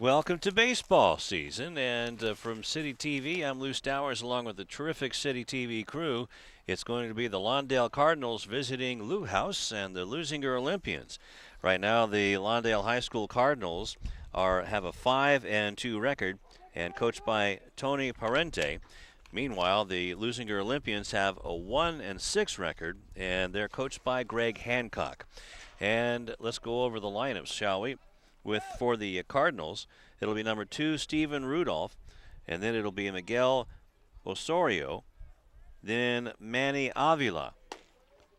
Welcome to baseball season, and from City TV, I'm Lou Stowers along with the terrific City TV crew. It's going to be the Lawndale Cardinals visiting Lou House and the Leuzinger Olympians. Right now, the Lawndale High School Cardinals have a 5-2 record and coached by Tony Parente. Meanwhile, the Leuzinger Olympians have a 1-6 record and they're coached by Greg Hancock. And let's go over the lineups, shall we? For the Cardinals, it'll be number 2, Steven Rudolph, and then it'll be Miguel Osorio, then Manny Avila.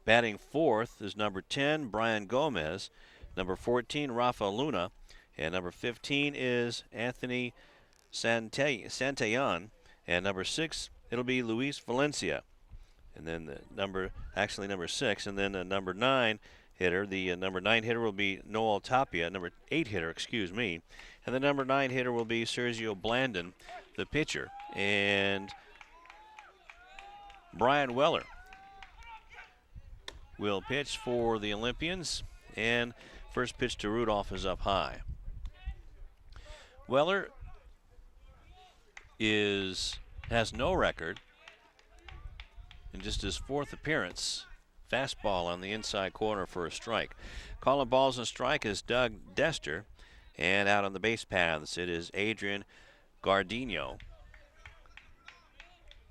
Batting fourth is number 10, Brian Gomez, number 14, Rafa Luna, and number 15 is Anthony Santillan, and number 6, it'll be Luis Valencia. And then number 6, and then number 9 hitter. The number 9 hitter will be Noel Tapia, number 8 hitter, excuse me. And the number 9 hitter will be Sergio Blandon, the pitcher. And Brian Weller will pitch for the Olympians. And first pitch to Rudolph is up high. Weller has no record in just his fourth appearance. Fastball on the inside corner for a strike. Calling balls and strike is Doug Dester. And out on the base paths, it is Adrian Gardino.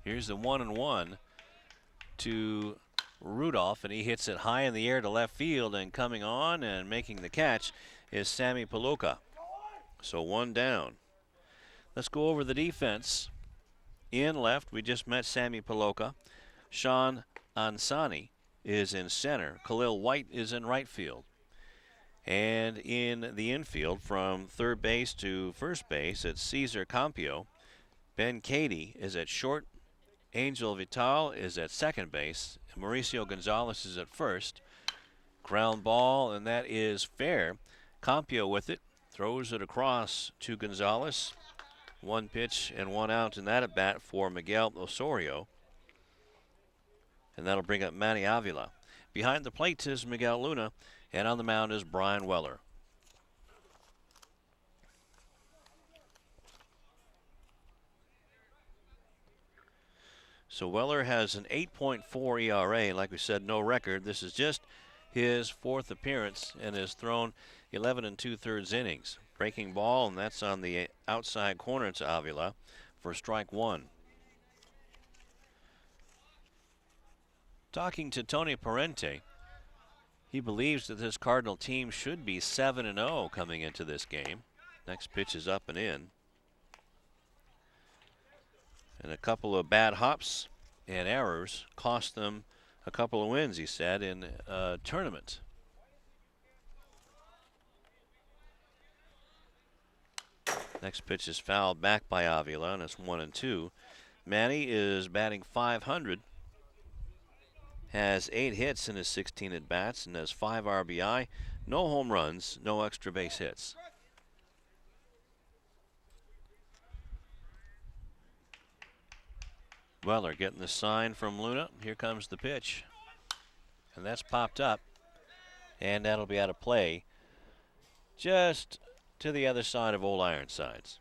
Here's the 1-1 to Rudolph, and he hits it high in the air to left field, and coming on and making the catch is Sammy Paloka. So one down. Let's go over the defense. In left, we just met Sammy Paloka. Sean Ansani is in center. Khalil White is in right field. And in the infield, from third base to first base, it's Cesar Campio. Ben Cady is at short. Angel Vital is at second base. And Mauricio Gonzalez is at first. Ground ball, and that is fair. Campio with it. Throws it across to Gonzalez. One pitch and one out in that at bat for Miguel Osorio. And that'll bring up Manny Avila. Behind the plate is Miguel Luna, and on the mound is Brian Weller. So Weller has an 8.4 ERA. Like we said, no record. This is just his fourth appearance and has thrown 11 2/3 innings. Breaking ball, and that's on the outside corner to Avila for strike one. Talking to Tony Parente, he believes that this Cardinal team should be 7-0 coming into this game. Next pitch is up and in. And a couple of bad hops and errors cost them a couple of wins, he said, in a tournament. Next pitch is fouled back by Avila, and it's 1-2. Manny is batting .500. Has 8 hits in his 16 at-bats and has 5 RBI, no home runs, no extra base hits. Weller getting the sign from Luna. Here comes the pitch. And that's popped up. And that'll be out of play just to the other side of Old Ironsides.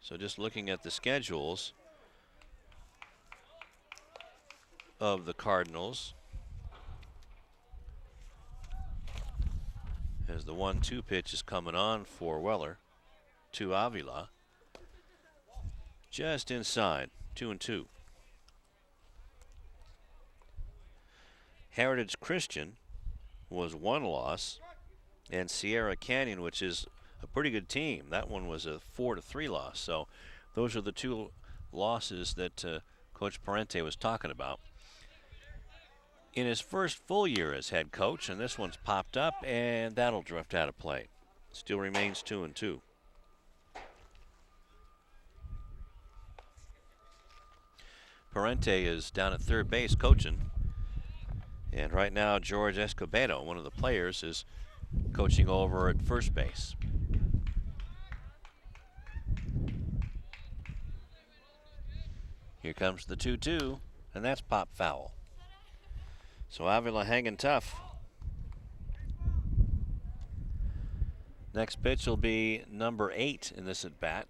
So just looking at the schedules of the Cardinals, as the 1-2 pitch is coming on for Weller to Avila, just inside, 2-2. Heritage Christian was 1 loss, and Sierra Canyon, which is a pretty good team, that one was a 4-3 loss. So those are the 2 losses that Coach Parente was talking about. In his first full year as head coach, and this one's popped up, and that'll drift out of play. Still remains 2-2. Parente is down at third base coaching, and right now George Escobedo, one of the players, is coaching over at first base. Here comes the 2-2, and that's pop foul. So Avila hanging tough. Next pitch will be number 8 in this at bat.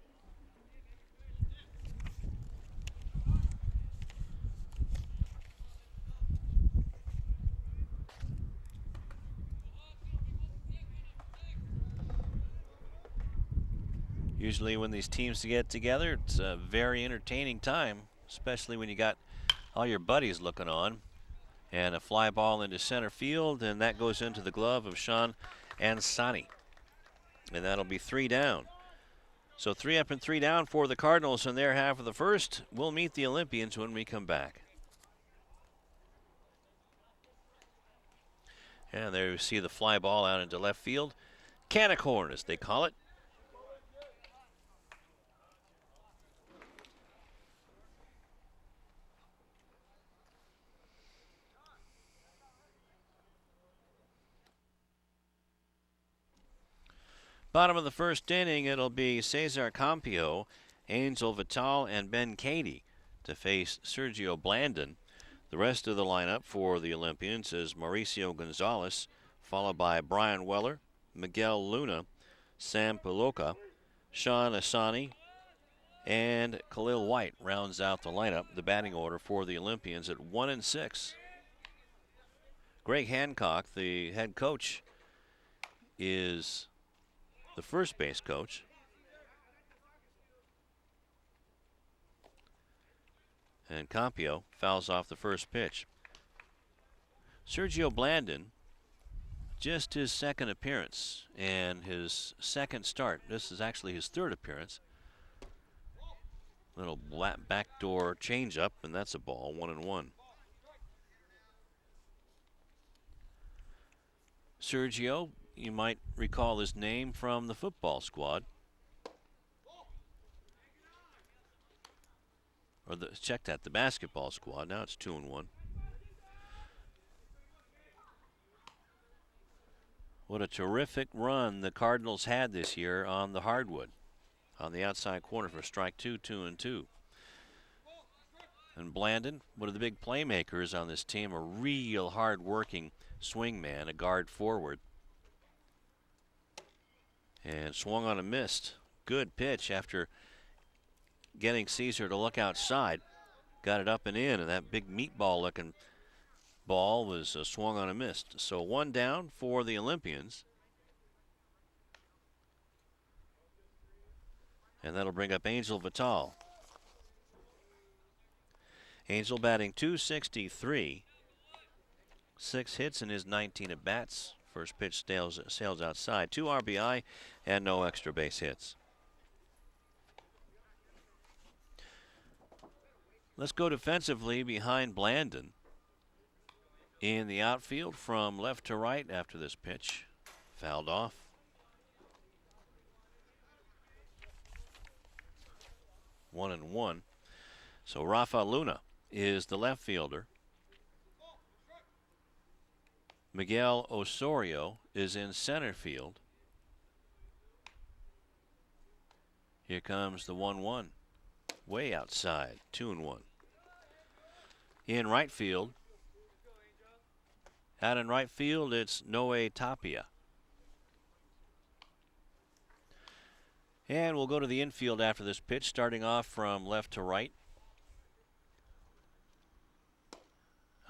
Usually when these teams get together, it's a very entertaining time, especially when you got all your buddies looking on. And a fly ball into center field, and that goes into the glove of Sean Ansani. And that'll be 3 down. So 3 up and 3 down for the Cardinals in their half of the first. We'll meet the Olympians when we come back. And there you see the fly ball out into left field. Canicorn, as they call it. Bottom of the first inning, it'll be Cesar Campio, Angel Vital, and Ben Cady to face Sergio Blandon. The rest of the lineup for the Olympians is Mauricio Gonzalez, followed by Brian Weller, Miguel Luna, Sam Peloka, Sean Asani, and Khalil White rounds out the lineup, the batting order for the Olympians at 1 and 6. Greg Hancock, the head coach, is the first base coach. And Campio fouls off the first pitch. Sergio Blandon, just his second appearance and his second start. This is actually his third appearance. Little backdoor changeup, and that's a ball, 1-1. Sergio, you might recall his name from the football squad. Or check that, the basketball squad. Now it's 2-1. What a terrific run the Cardinals had this year on the hardwood. On the outside corner for strike 2, 2-2. And Blandon, one of the big playmakers on this team, a real hard-working swing man, a guard forward. And swung on a missed. Good pitch after getting Caesar to look outside. Got it up and in, and that big meatball-looking ball was swung on a missed. So 1 down for the Olympians. And that'll bring up Angel Vital. Angel batting .263. 6 hits in his 19 at-bats. First pitch sails outside. 2 RBI and no extra base hits. Let's go defensively behind Blandon. In the outfield from left to right after this pitch. Fouled off. 1-1. So Rafa Luna is the left fielder. Miguel Osorio is in center field. Here comes the 1-1. Way outside, 2-1. In right field. Out in right field, it's Noe Tapia. And we'll go to the infield after this pitch, starting off from left to right.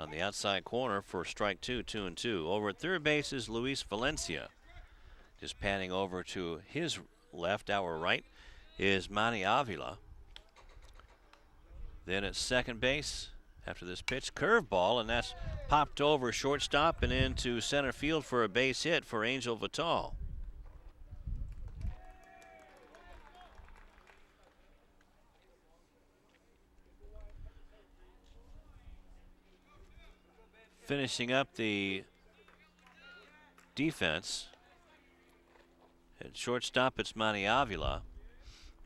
On the outside corner for strike 2, 2-2. Over at third base is Luis Valencia. Just panning over to his left, our right, is Manny Avila. Then at second base, after this pitch, curveball, and that's popped over shortstop and into center field for a base hit for Angel Vital. Finishing up the defense. At shortstop, it's Manny Avila.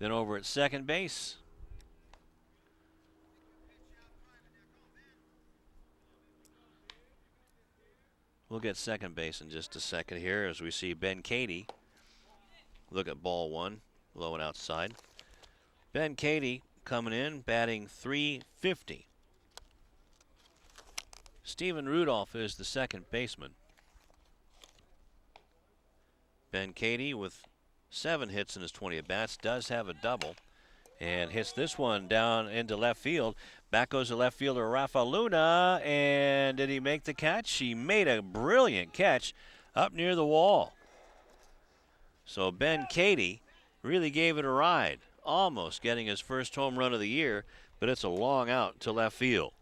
Then over at second base, we'll get second base in just a second here as we see Ben Cady. Look at ball 1, low and outside. Ben Cady coming in, batting .350. Stephen Rudolph is the second baseman. Ben Katie with 7 hits in his 20 at-bats does have a double and hits this one down into left field. Back goes the left fielder Rafa Luna, and did he make the catch? He made a brilliant catch up near the wall. So Ben Katie really gave it a ride, almost getting his first home run of the year, but it's a long out to left field.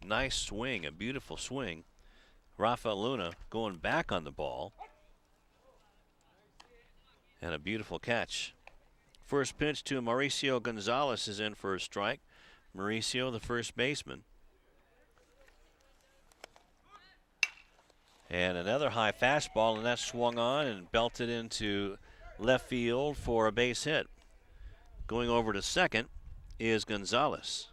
Nice swing, a beautiful swing. Rafa Luna going back on the ball. And a beautiful catch. First pitch to Mauricio Gonzalez is in for a strike. Mauricio, the first baseman. And another high fastball, and that swung on and belted into left field for a base hit. Going over to second is Gonzalez.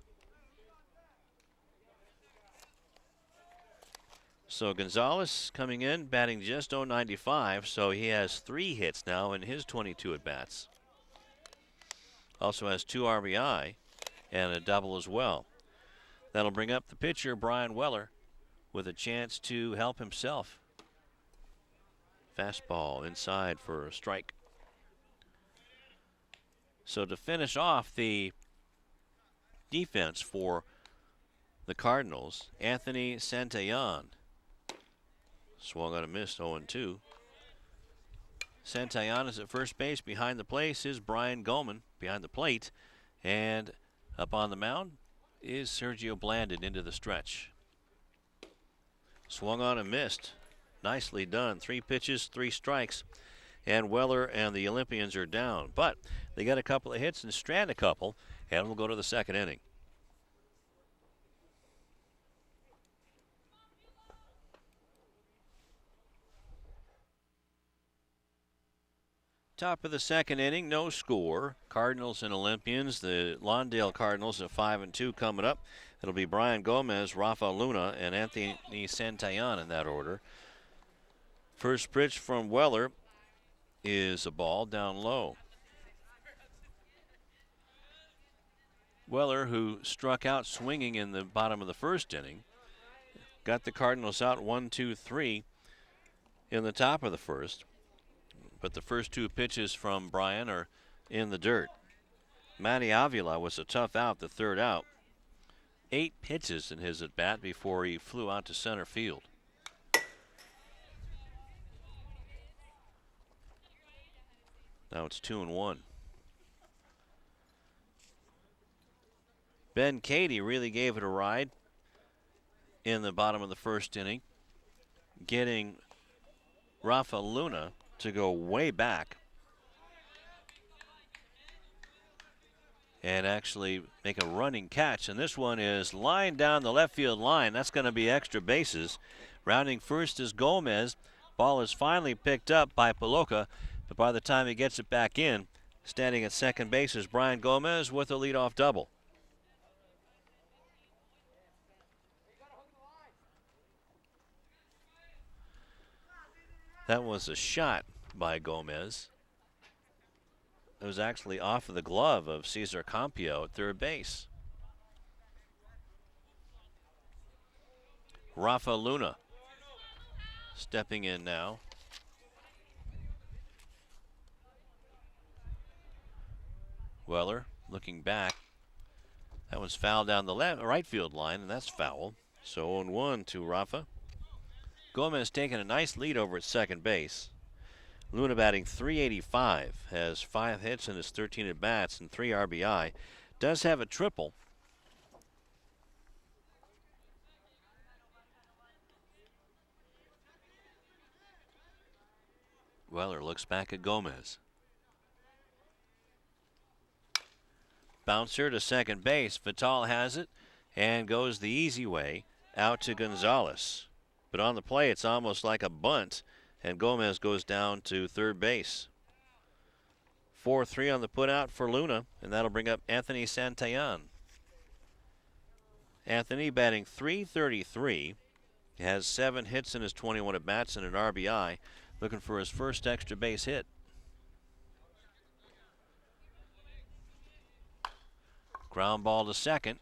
So Gonzalez coming in, batting just .095, so he has 3 hits now in his 22 at-bats. Also has 2 RBI and a double as well. That'll bring up the pitcher, Brian Weller, with a chance to help himself. Fastball inside for a strike. So to finish off the defense for the Cardinals, Anthony Santillan. Swung on a miss, 0-2. Santillan is at first base. Behind the plate is Brian Goldman behind the plate. And up on the mound is Sergio Blandon into the stretch. Swung on and missed. Nicely done. 3 pitches, 3 strikes. And Weller and the Olympians are down. But they got a couple of hits and strand a couple. And we'll go to the second inning. Top of the second inning, no score. Cardinals and Olympians. The Lawndale Cardinals at 5-2 coming up. It'll be Brian Gomez, Rafa Luna, and Anthony Santillan in that order. First pitch from Weller is a ball down low. Weller, who struck out swinging in the bottom of the first inning, got the Cardinals out 1-2-3 in the top of the first. But the first 2 pitches from Brian are in the dirt. Matty Avila was a tough out, the third out. 8 pitches in his at-bat before he flew out to center field. Now it's 2-1. Ben Katie really gave it a ride in the bottom of the first inning, getting Rafa Luna to go way back and actually make a running catch. And this one is lined down the left field line. That's going to be extra bases. Rounding first is Gomez. Ball is finally picked up by Paloka, but by the time he gets it back in, standing at second base is Brian Gomez with a leadoff double. That was a shot by Gomez. It was actually off of the glove of Cesar Campio at third base. Rafa Luna stepping in now. Weller looking back. That one's fouled down the right field line, and that's foul. So 0-1 to Rafa. Gomez taking a nice lead over at second base. Luna batting .385, has 5 hits in his 13 at-bats and 3 RBI. Does have a triple. Weller looks back at Gomez. Bouncer to second base. Vital has it and goes the easy way out to Gonzalez. But on the play, it's almost like a bunt, and Gomez goes down to third base. 4-3 on the putout for Luna, and that'll bring up Anthony Santillan. Anthony batting .333. He has 7 hits in his 21 at-bats and an RBI, looking for his first extra base hit. Ground ball to second.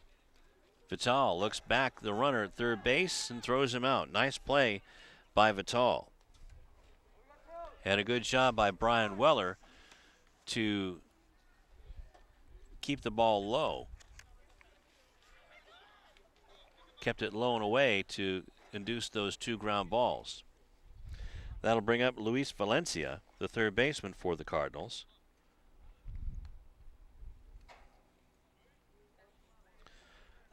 Vital looks back the runner at third base and throws him out. Nice play by Vital. And a good job by Brian Weller to keep the ball low. Kept it low and away to induce those 2 ground balls. That'll bring up Luis Valencia, the third baseman for the Cardinals.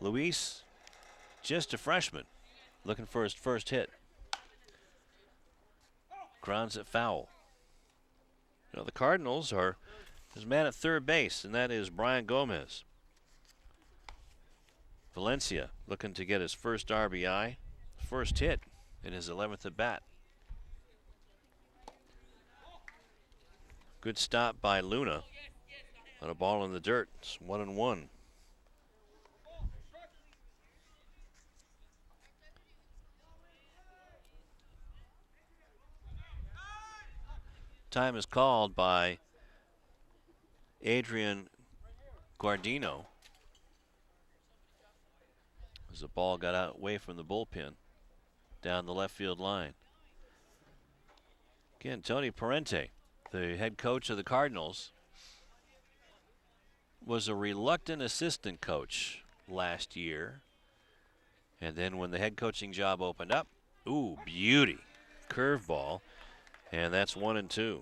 Luis, just a freshman, looking for his first hit. Grounds it foul. You know, the Cardinals are his man at third base, and that is Brian Gomez. Valencia looking to get his first RBI, first hit in his 11th at bat. Good stop by Luna on a ball in the dirt. It's 1-1. Time is called by Adrian Guardino as the ball got out away from the bullpen down the left field line. Again, Tony Parente, the head coach of the Cardinals, was a reluctant assistant coach last year. And then when the head coaching job opened up, ooh, beauty. Curveball. And that's 1-2.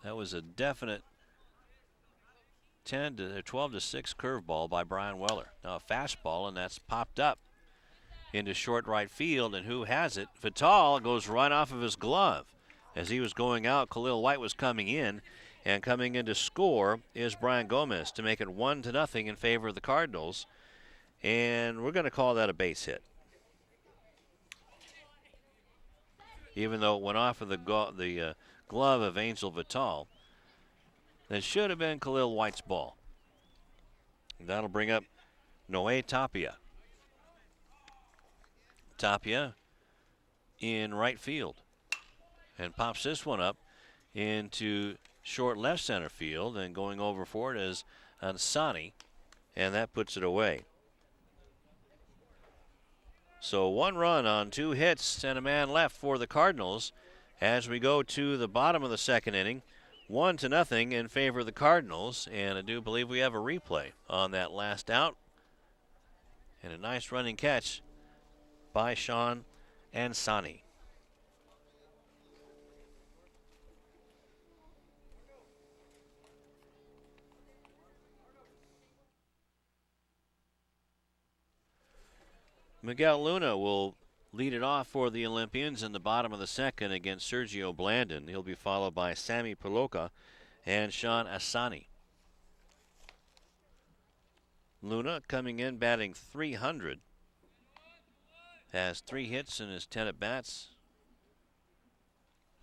That was a definite 12-6 curveball by Brian Weller. Now a fastball, and that's popped up into short right field. And who has it? Vital goes right off of his glove. As he was going out, Khalil White was coming in. And coming in to score is Brian Gomez to make it 1-0 in favor of the Cardinals. And we're going to call that a base hit. Even though it went off of the glove of Angel Vital, that should have been Khalil White's ball. And that'll bring up Noe Tapia. Tapia in right field. And pops this one up into short left center field. And going over for it is Ansani. And that puts it away. So 1 run on 2 hits and a man left for the Cardinals as we go to the bottom of the second inning. 1-0 in favor of the Cardinals, and I do believe we have a replay on that last out. And a nice running catch by Sean Ansani. Miguel Luna will lead it off for the Olympians in the bottom of the second against Sergio Blandon. He'll be followed by Sammy Peloka and Sean Asani. Luna coming in batting .300. Has 3 hits in his 10 at-bats.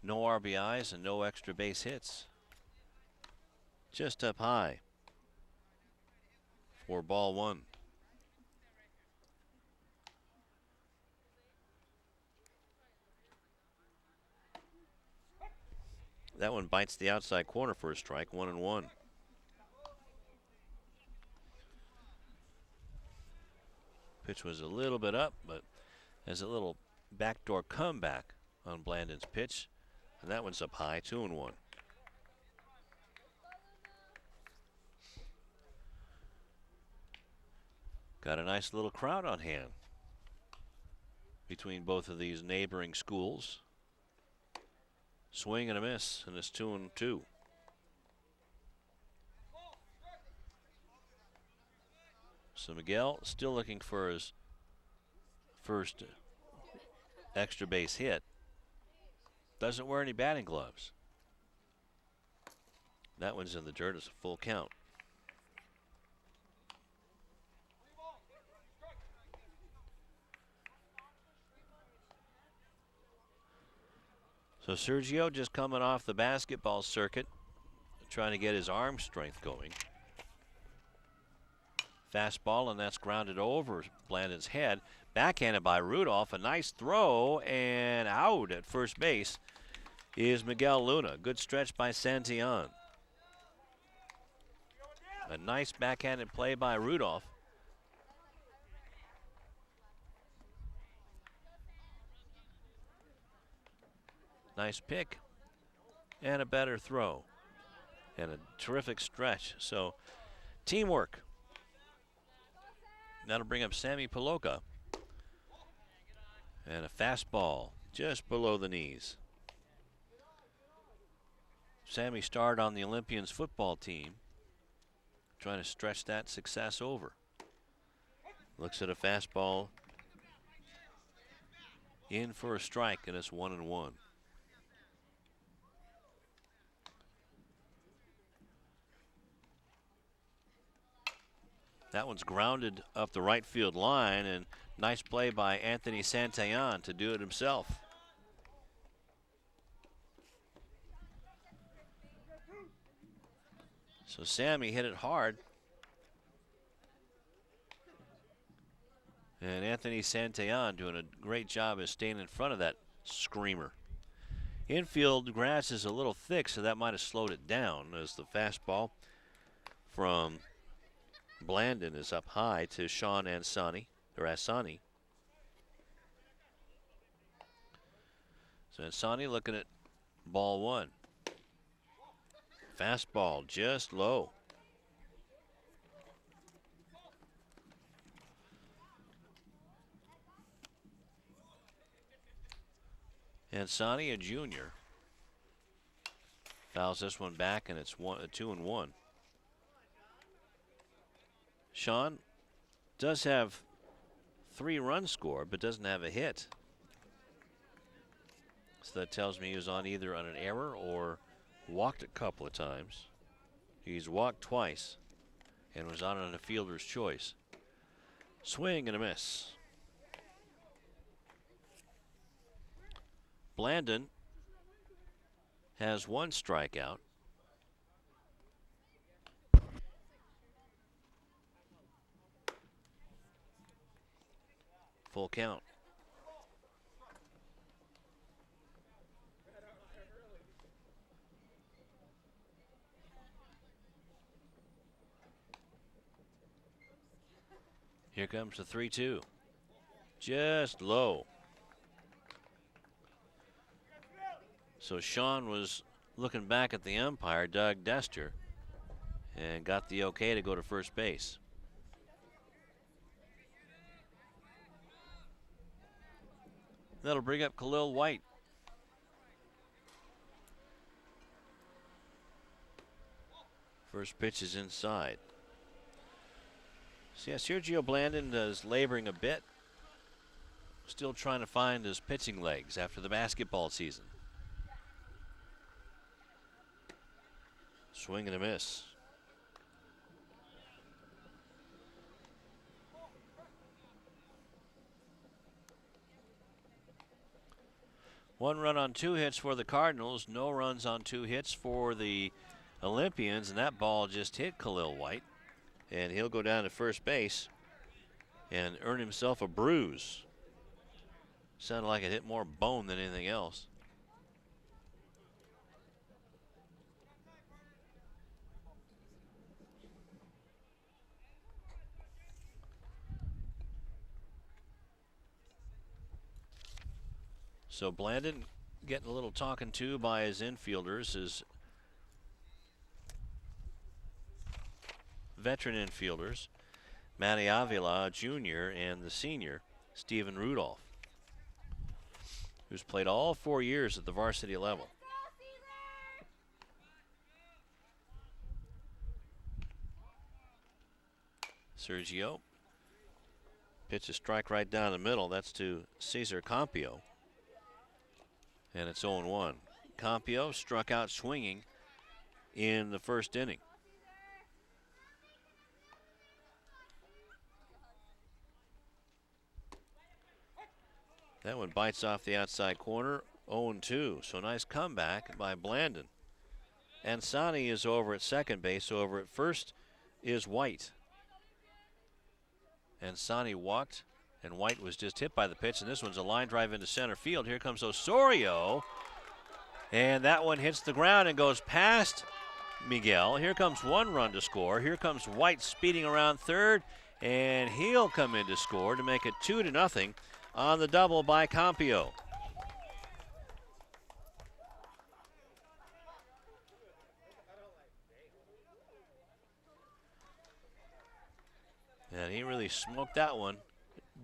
No RBIs and no extra base hits. Just up high for ball 1. That one bites the outside corner for a strike, 1-1. Pitch was a little bit up, but there's a little backdoor comeback on Blandon's pitch. And that one's up high, 2-1. Got a nice little crowd on hand between both of these neighboring schools. Swing and a miss, and it's 2-2. So Miguel still looking for his first extra base hit. Doesn't wear any batting gloves. That one's in the dirt. It's a full count. So Sergio just coming off the basketball circuit, trying to get his arm strength going. Fastball, and that's grounded over Blandon's head. Backhanded by Rudolph. A nice throw, and out at first base is Miguel Luna. Good stretch by Santillan. A nice backhanded play by Rudolph. Nice pick and a better throw and a terrific stretch. So teamwork. That'll bring up Sammy Paloka. And a fastball just below the knees. Sammy starred on the Olympians football team, trying to stretch that success over. Looks at a fastball in for a strike, and it's 1-1. That one's grounded up the right field line, and nice play by Anthony Santillan to do it himself. So Sammy hit it hard. And Anthony Santillan doing a great job of staying in front of that screamer. Infield grass is a little thick, so that might have slowed it down as the fastball from Blandon is up high to Sean Asani. So Asani looking at ball one. Fastball just low. Asani, a junior, fouls this one back, and it's 2-1. Sean does have 3 runs scored, but doesn't have a hit. So that tells me he was either on an error or walked a couple of times. He's walked twice and was on a fielder's choice. Swing and a miss. Blandon has 1 strikeout. Full count. Here comes the 3-2. Just low. So Sean was looking back at the umpire, Doug Dester, and got the okay to go to first base. That'll bring up Khalil White. First pitch is inside. So yeah, Sergio Blandon is laboring a bit. Still trying to find his pitching legs after the basketball season. Swing and a miss. One run on 2 hits for the Cardinals. No runs on 2 hits for the Olympians. And that ball just hit Khalil White. And he'll go down to first base and earn himself a bruise. Sounded like it hit more bone than anything else. So Blandon getting a little talking to by his infielders, his veteran infielders, Matty Avila Jr. and the senior, Stephen Rudolph, who's played all 4 years at the varsity level. Sergio. Pitch a strike right down the middle. That's to Cesar Campio. And it's 0-1. Campio struck out swinging in the first inning. That one bites off the outside corner, 0-2. So nice comeback by Blandon. Ansani is over at second base. Over at first is White. Ansani walked, and White was just hit by the pitch, and this one's a line drive into center field. Here comes Osorio, and that one hits the ground and goes past Miguel. Here comes one run to score. Here comes White speeding around third, and he'll come in to score to make it 2-0 on the double by Compio. And he really smoked that one.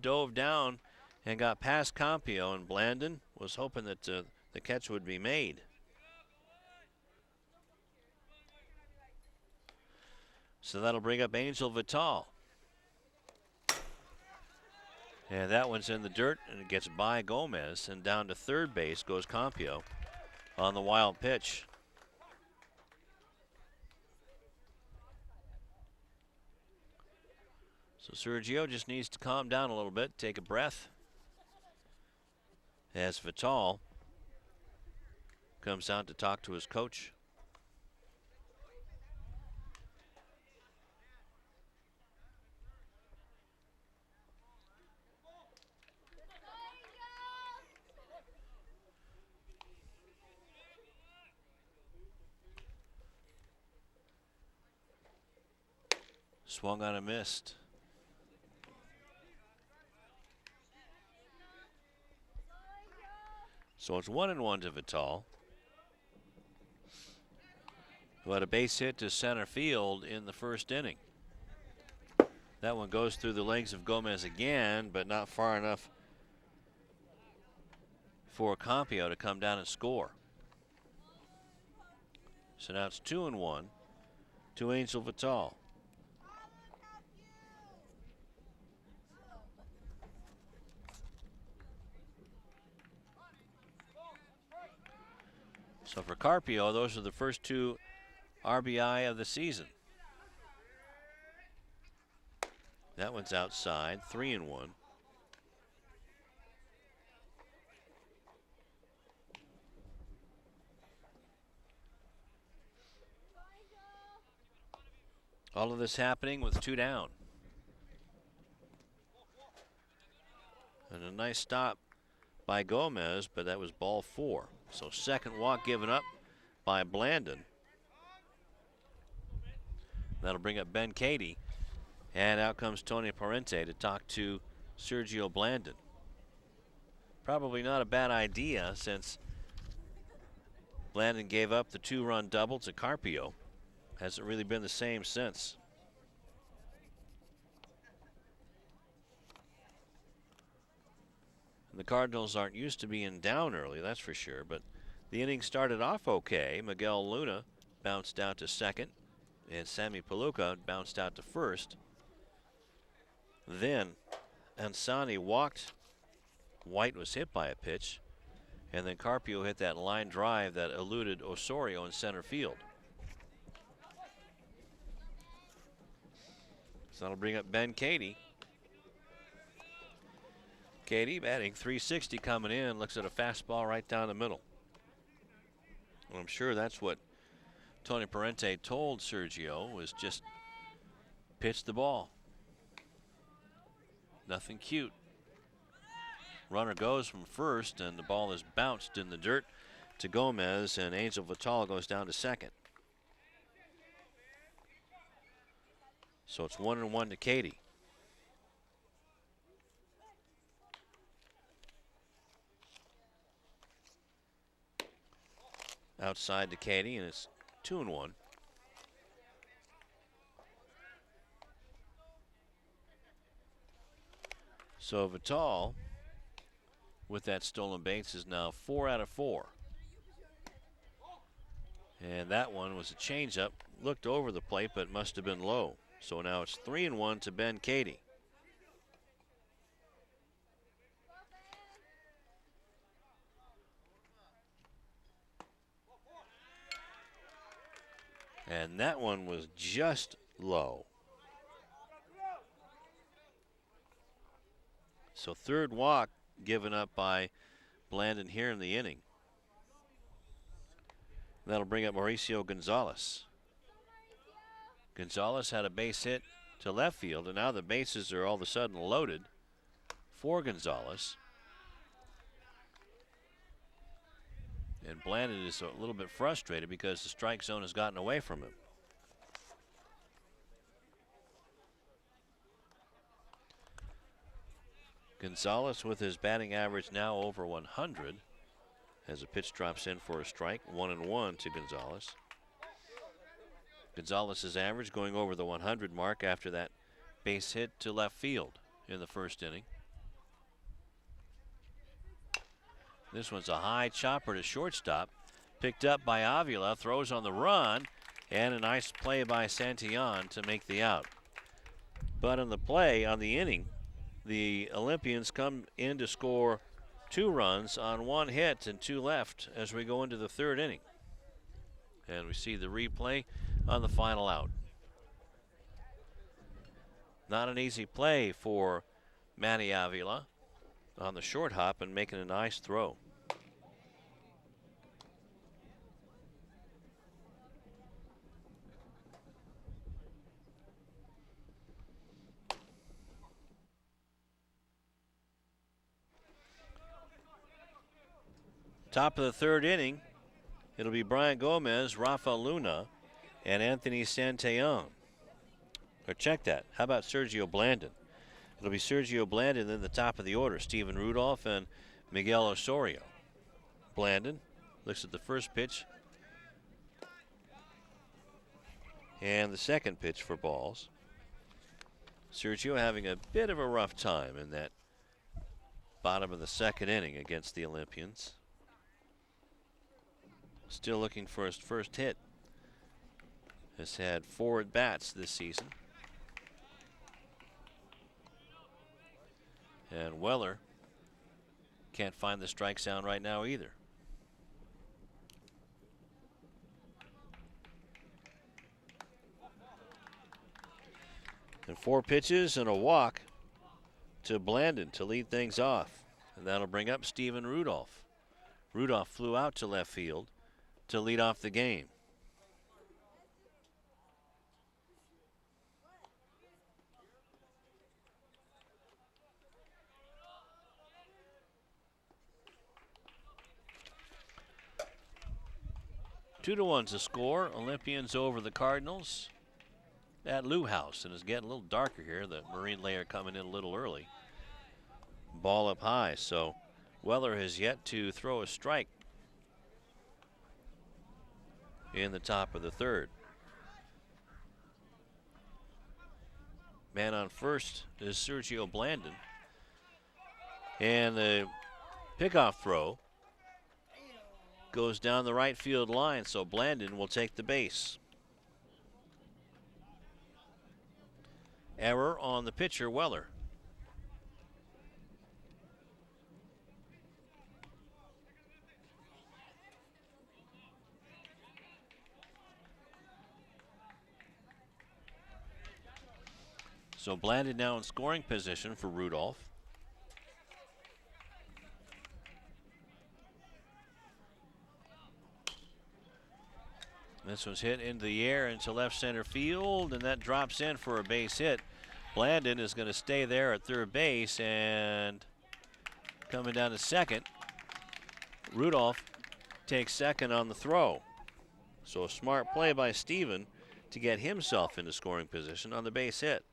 Dove down and got past Compio, and Blandon was hoping that the catch would be made. So that'll bring up Angel Vital. And that one's in the dirt, and it gets by Gomez, and down to third base goes Compio on the wild pitch. So Sergio just needs to calm down a little bit, take a breath, as Vital comes out to talk to his coach. Swung on a missed. So it's 1-1 to Vital, who had a base hit to center field in the first inning. That one goes through the legs of Gomez again, but not far enough for Compio to come down and score. So now it's 2-1 to Angel Vital. So for Carpio, those are the first two RBI of the season. That one's outside, 3-1. All of this happening with two down. And a nice stop by Gomez, but that was ball four. So second walk given up by Blandon. That'll bring up Ben Cady. And out comes Tony Parente to talk to Sergio Blandon. Probably not a bad idea, since Blandon gave up the two-run double to Carpio. Hasn't really been the same since. The Cardinals aren't used to being down early, that's for sure, but the inning started off okay. Miguel Luna bounced out to second, and Sammy Palooka bounced out to first. Then Ansani walked. White was hit by a pitch, and then Carpio hit that line drive that eluded Osorio in center field. So that'll bring up Ben Cady. Cady batting .360 coming in, looks at a fastball right down the middle. Well, I'm sure that's what Tony Parente told Sergio, was just pitch the ball. Nothing cute. Runner goes from first, and the ball is bounced in the dirt to Gomez, and Angel Vital goes down to second. So it's 1-1 to Cady. Outside to Cady, and it's 2-1. So Vital, with that stolen base, is now 4 out of 4. And that one was a changeup. Looked over the plate, but must have been low. So now it's 3-1 to Ben Cady. And that one was just low. So third walk given up by Blandon here in the inning. That'll bring up Mauricio Gonzalez. Gonzalez had a base hit to left field, and now the bases are all of a sudden loaded for Gonzalez. And Blandon is a little bit frustrated because the strike zone has gotten away from him. Gonzalez with his batting average now over 100 as a pitch drops in for a strike. 1-1 to Gonzalez. Gonzalez's average going over the 100 mark after that base hit to left field in the first inning. This one's a high chopper to shortstop. Picked up by Avila, throws on the run, and a nice play by Santillan to make the out. But on the play, on the inning, the Olympians come in to score 2 runs on 1 hit and 2 left as we go into the 3rd inning. And we see the replay on the final out. Not an easy play for Manny Avila on the short hop and making a nice throw. Top of the 3rd inning, it'll be Brian Gomez, Rafa Luna, and Anthony Santillan. Or check that. How about Sergio Blandon? It'll be Sergio Blandon in the top of the order. Stephen Rudolph and Miguel Osorio. Blandon looks at the first pitch and the second pitch for balls. Sergio having a bit of a rough time in that bottom of the 2nd inning against the Olympians. Still looking for his first hit. Has had 4 at-bats this season. And Weller can't find the strike zone right now either. And 4 pitches and a walk to Blandon to lead things off. And that'll bring up Stephen Rudolph. Rudolph flew out to left field to lead off the game. Two to one's the score. Olympians over the Cardinals at Lou House, and it's getting a little darker here. The marine layer coming in a little early. Ball up high, so Weller has yet to throw a strike in the top of the 3rd. Man on first is Sergio Blandon. And the pickoff throw goes down the right field line, so Blandon will take the base. Error on the pitcher, Weller. So Blandon now in scoring position for Rudolph. This was hit into the air into left center field, and that drops in for a base hit. Blandon is going to stay there at 3rd base, and coming down to 2nd, Rudolph takes 2nd on the throw. So a smart play by Stephen to get himself into scoring position on the base hit.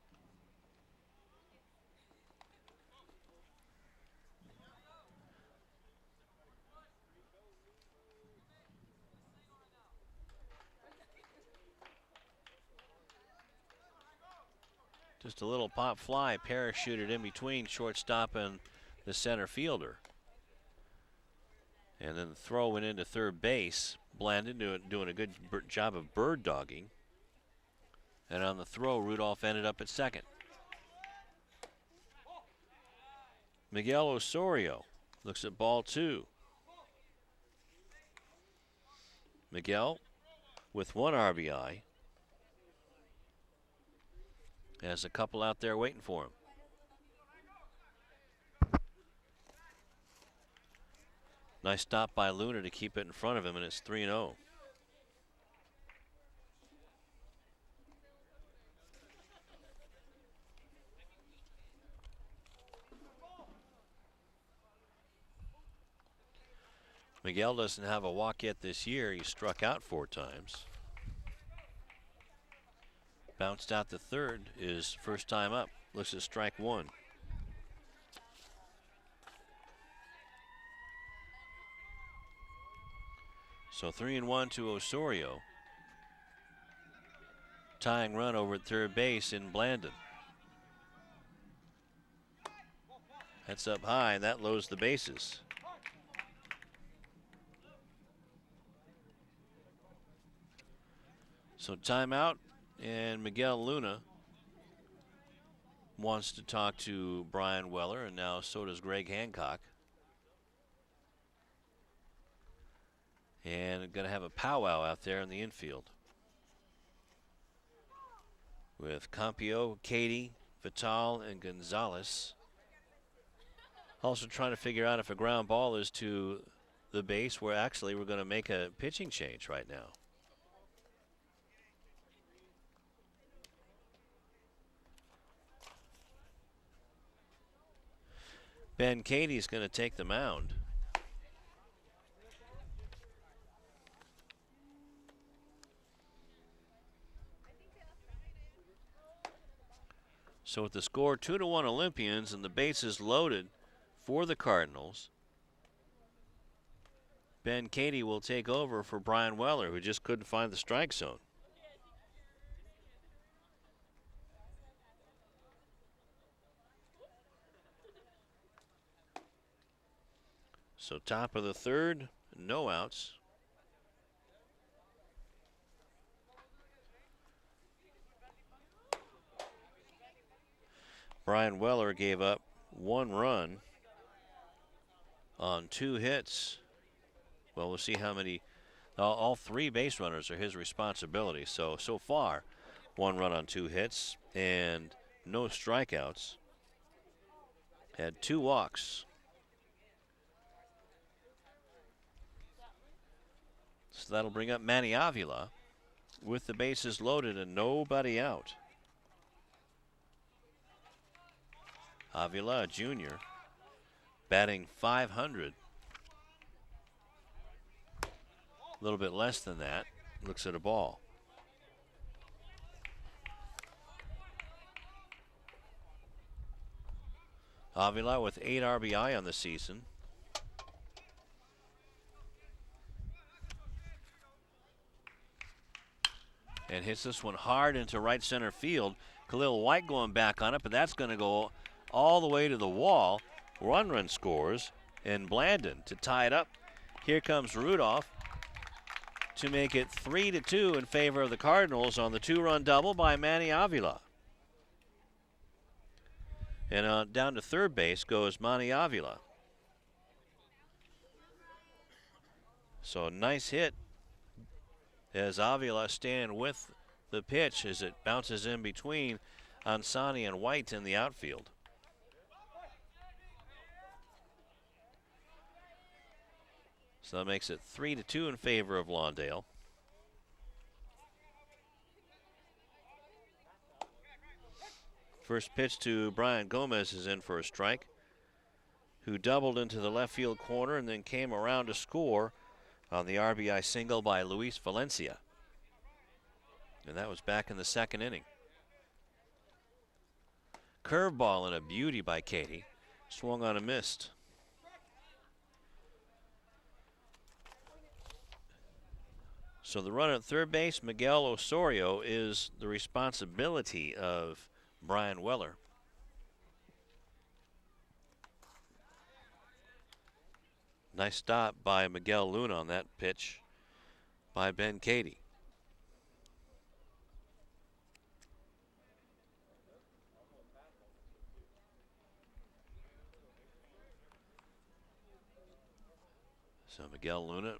Just a little pop fly parachuted in between shortstop and the center fielder. And then the throw went into 3rd base. Blandon doing a good job of bird dogging. And on the throw, Rudolph ended up at 2nd. Miguel Osorio looks at ball 2. Miguel with 1 RBI. Has a couple out there waiting for him. Nice stop by Luna to keep it in front of him, and it's 3-0. Miguel doesn't have a walk yet this year. He struck out 4 times. Bounced out the third, his first time up. Looks at strike 1. So 3-1 to Osorio. Tying run over at third base in Blandon. That's up high, and that loads the bases. So timeout, and Miguel Luna wants to talk to Brian Weller, and now so does Greg Hancock. And going to have a powwow out there in the infield with Campio, Katie, Vital, and Gonzalez. Also trying to figure out if a ground ball is to the base, where actually we're going to make a pitching change right now. Ben Katie's going to take the mound. So with the score 2-1 Olympians and the bases loaded for the Cardinals, Ben Katie will take over for Brian Weller, who just couldn't find the strike zone. So top of the third, no outs. Brian Weller gave up 1 run on 2 hits. Well, we'll see how many. All 3 base runners are his responsibility. So far, 1 run on 2 hits and no strikeouts. Had 2 walks. So that'll bring up Manny Avila with the bases loaded and nobody out. Avila, a junior, batting .500. A little bit less than that. Looks at a ball. Avila with 8 RBI on the season. And hits this one hard into right center field. Khalil White going back on it, but that's going to go all the way to the wall. Run scores in Blandon to tie it up. Here comes Rudolph to make it 3-2 in favor of the Cardinals on the 2-run double by Manny Avila. And down to third base goes Manny Avila. So a nice hit as Avila stand with the pitch as it bounces in between Ansani and White in the outfield. So that makes it 3-2 in favor of Lawndale. First pitch to Brian Gomez is in for a strike, who doubled into the left field corner and then came around to score on the RBI single by Luis Valencia. And that was back in the second inning. Curveball and a beauty by Katie. Swung on and missed. So the runner at third base, Miguel Osorio, is the responsibility of Brian Weller. Nice stop by Miguel Luna on that pitch by Ben Katie. So Miguel Luna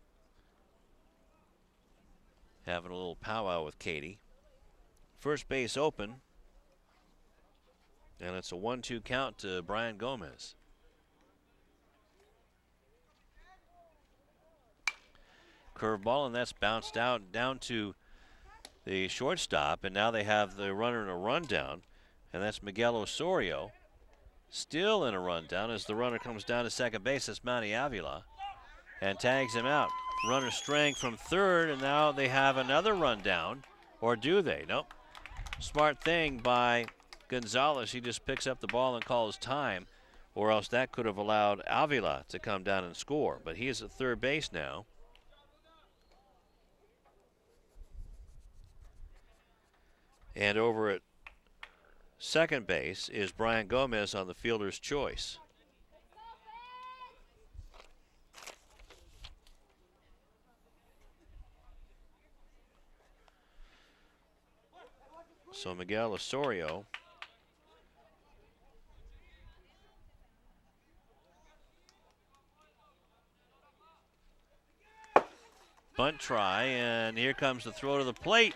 having a little powwow with Katie. First base open. And it's a 1-2 count to Brian Gomez. Curveball, and that's bounced out down to the shortstop. And now they have the runner in a rundown. And that's Miguel Osorio. Still in a rundown as the runner comes down to second base. That's Manny Avila. and tags him out. Runner straying from third, and now they have another run down. Or do they? Nope. Smart thing by Gonzalez. He just picks up the ball and calls time, or else that could have allowed Avila to come down and score. But he is at third base now. And over at second base is Brian Gomez on the fielder's choice. So Miguel Osorio bunt try, and here comes the throw to the plate.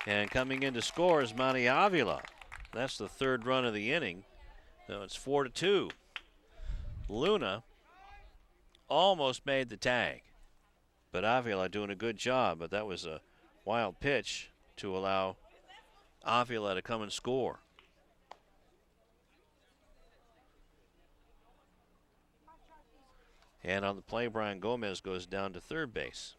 And coming in to score is Manny Avila. That's the third run of the inning. So it's 4-2. Luna almost made the tag, but Avila doing a good job. But that was a wild pitch to allow Avila to come and score. And on the play, Brian Gomez goes down to third base.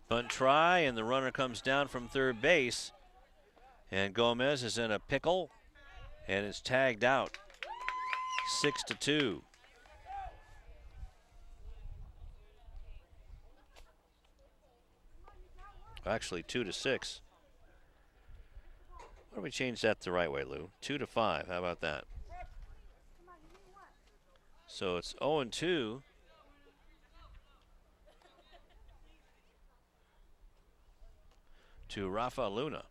Bunt try, and the runner comes down from third base. And Gomez is in a pickle, and it's tagged out. 6-2. Actually, 2-6. Why don't we change that the right way, Lou? 2-5. How about that? So it's 0-2. To Rafa Luna.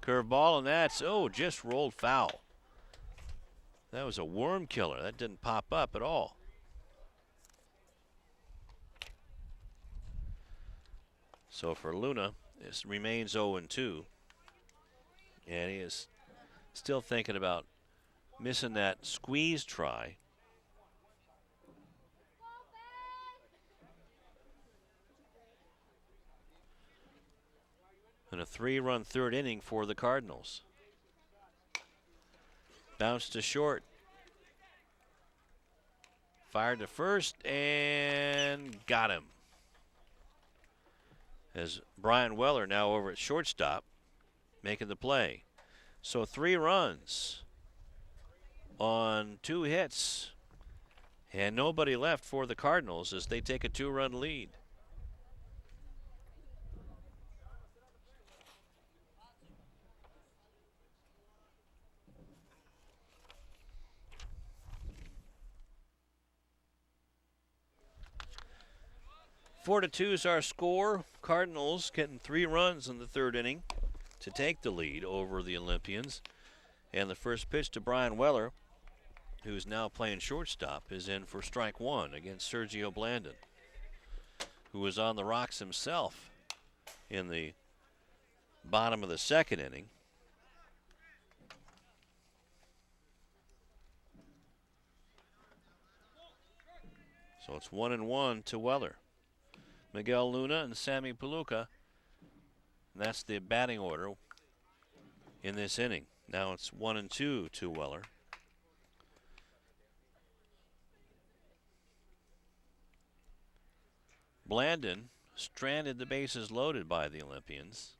Curveball, and that's, just rolled foul. That was a worm killer. That didn't pop up at all. So for Luna, it remains 0-2. And he is still thinking about missing that squeeze try. And a 3-run third inning for the Cardinals. Bounce to short. Fired to first and got him. As Brian Weller now over at shortstop making the play. So 3 runs on 2 hits. And nobody left for the Cardinals as they take a 2-run lead. Four to 2 is our score. Cardinals getting 3 runs in the third inning to take the lead over the Olympians. And the first pitch to Brian Weller, who's now playing shortstop, is in for strike 1 against Sergio Blandon, who was on the rocks himself in the bottom of the second inning. So it's 1-1 to Weller. Miguel Luna and Sammy Palooka. And that's the batting order in this inning. Now it's 1-2 to Weller. Blandon stranded the bases loaded by the Olympians.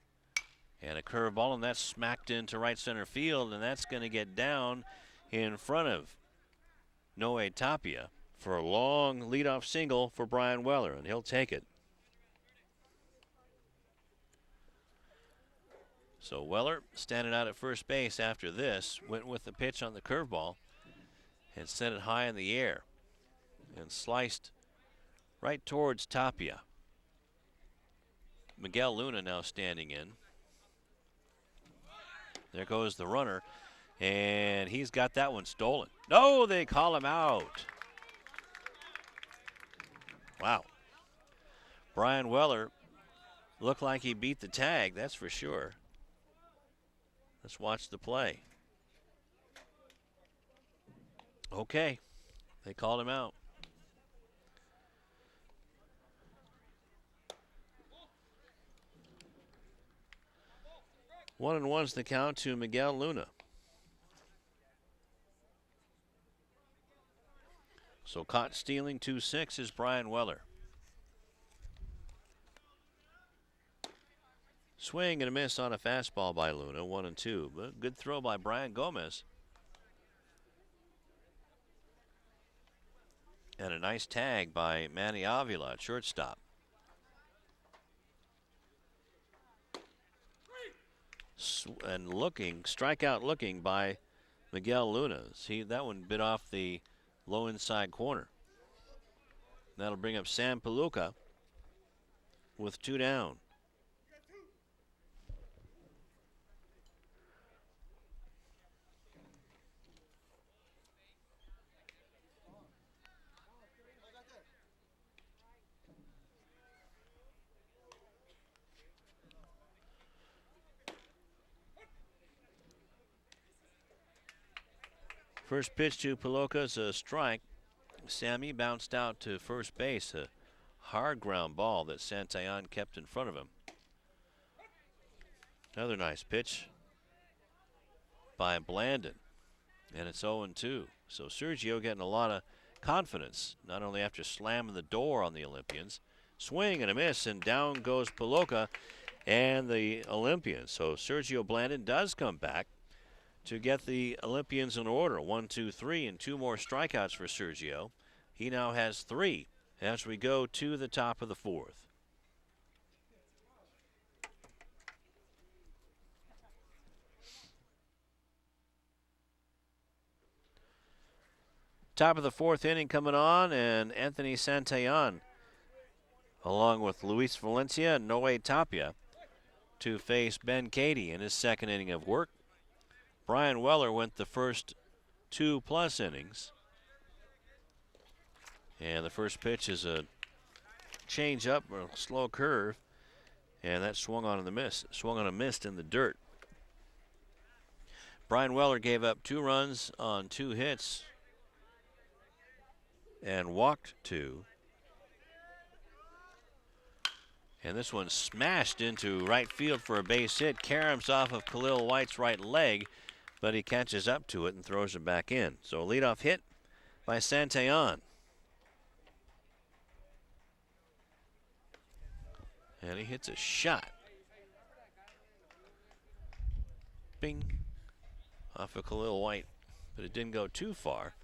And a curveball, and that's smacked into right center field, and that's going to get down in front of Noe Tapia for a long leadoff single for Brian Weller, and he'll take it. So Weller, standing out at first base after this, went with the pitch on the curveball and sent it high in the air and sliced right towards Tapia. Miguel Luna now standing in. There goes the runner, and he's got that one stolen. No, they call him out. Wow. Brian Weller looked like he beat the tag, that's for sure. Let's watch the play. Okay, they called him out. 1-1's the count to Miguel Luna. So caught stealing 2-6 is Brian Weller. Swing and a miss on a fastball by Luna, 1-2. But good throw by Brian Gomez. And a nice tag by Manny Avila at shortstop. And strikeout looking by Miguel Luna. See, that one bit off the low inside corner. That'll bring up Sam Palooka with 2 down. First pitch to Palooka's a strike. Sammy bounced out to first base. A hard ground ball that Santillan kept in front of him. Another nice pitch by Blandon. And it's 0-2. So Sergio getting a lot of confidence, not only after slamming the door on the Olympians. Swing and a miss, and down goes Palooka and the Olympians. So Sergio Blandon does come back to get the Olympians in order. 1, 2, 3, and 2 more strikeouts for Sergio. He now has 3 as we go to the top of the 4th. Top of the 4th inning coming on, and Anthony Santillan, along with Luis Valencia and Noe Tapia, to face Ben Cady in his 2nd inning of work. Brian Weller went the first 2+ innings. And the first pitch is a change up or a slow curve, and that swung on a mist in the dirt. Brian Weller gave up 2 runs on 2 hits and walked 2. And this one smashed into right field for a base hit. Caroms off of Khalil White's right leg, but he catches up to it and throws it back in. So a leadoff hit by Santillan. And he hits a shot. Bing. Off of Khalil White. But it didn't go too far.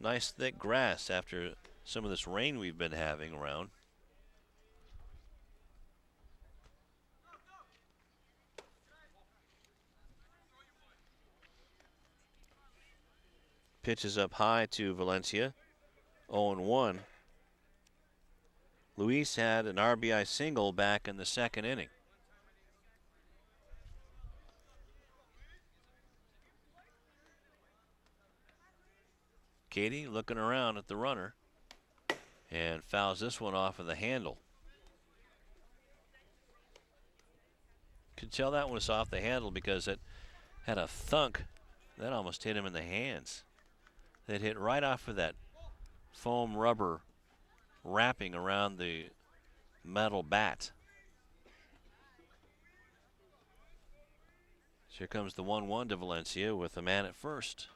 Nice thick grass after some of this rain we've been having around. Pitches up high to Valencia. 0-1. Luis had an RBI single back in the 2nd inning. Cady looking around at the runner and fouls this one off of the handle. Could tell that one was off the handle because it had a thunk that almost hit him in the hands. It hit right off of that foam rubber wrapping around the metal bat. So here comes the 1-1 to Valencia with a man at first.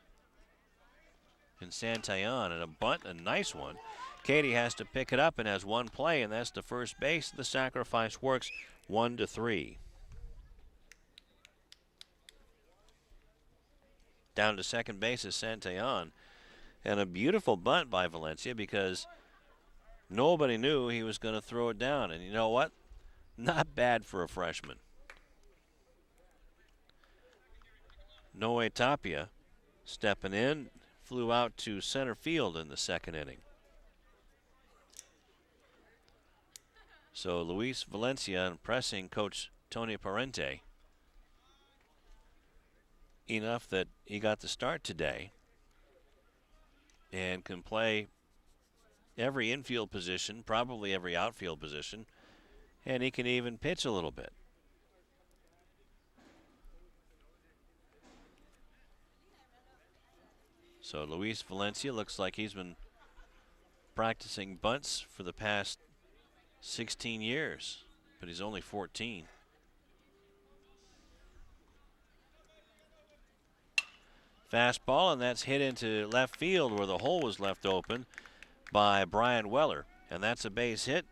And Santillan, and a bunt, a nice one. Cady has to pick it up and has 1 play, and that's to first base. The sacrifice works. 1-3. Down to second base is Santillan. And a beautiful bunt by Valencia because nobody knew he was going to throw it down. And you know what? Not bad for a freshman. Noe Tapia stepping in, flew out to center field in the 2nd inning. So Luis Valencia impressing Coach Tony Parente enough that he got the start today and can play every infield position, probably every outfield position, and he can even pitch a little bit. So Luis Valencia looks like he's been practicing bunts for the past 16 years, but he's only 14. Fastball, and that's hit into left field where the hole was left open by Brian Weller. And that's a base hit.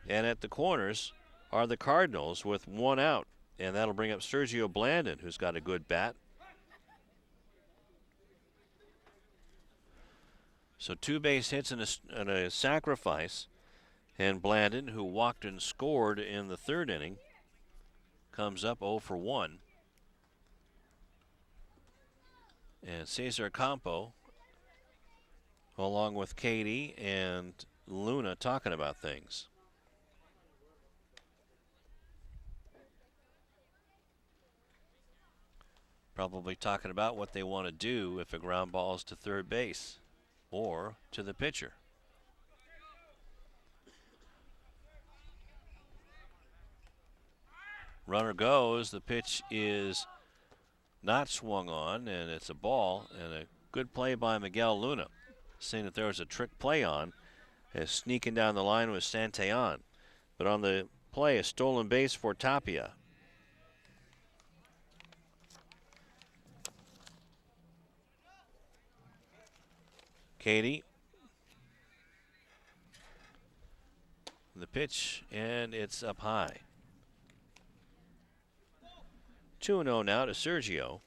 And at the corners are the Cardinals with one out. And that'll bring up Sergio Blandon, who's got a good bat. So 2 base hits and a sacrifice. And Blandon, who walked and scored in the 3rd inning, comes up 0 for 1. And Cesar Campo, along with Katie and Luna, talking about things. Probably talking about what they want to do if a ground ball is to third base or to the pitcher. Runner goes. The pitch is not swung on, and it's a ball, and a good play by Miguel Luna. Saying that there was a trick play on, as sneaking down the line was Santillan. But on the play, a stolen base for Tapia. Katie. The pitch, and it's up high. 2-0 now to Sergio.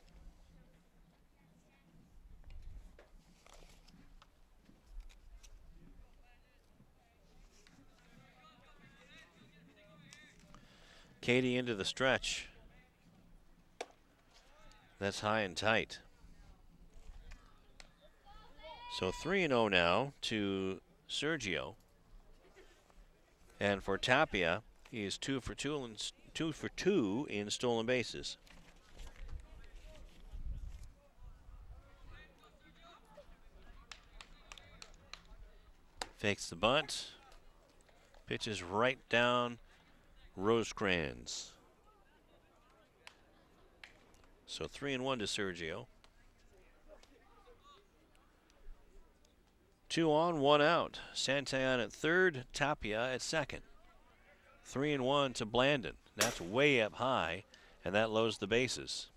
Katie into the stretch. That's high and tight. So 3-0 now to Sergio. And for Tapia, he is 2 for 2 in stolen bases. Fakes the bunt. Pitches right down Rosecrans. So 3-1 to Sergio. 2 on, 1 out. Santillan at third, Tapia at second. 3-1 to Blandon. That's way up high, and that loads the bases.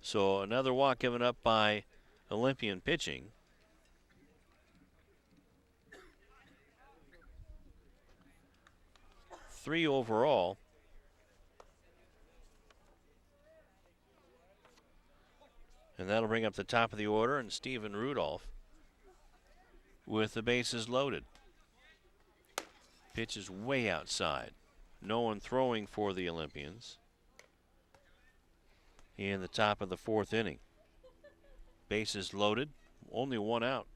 So another walk given up by Olympian pitching. Three overall. And that'll bring up the top of the order, and Stephen Rudolph with the bases loaded. Pitch is way outside. No one throwing for the Olympians in the top of the 4th inning. Bases loaded, only 1 out.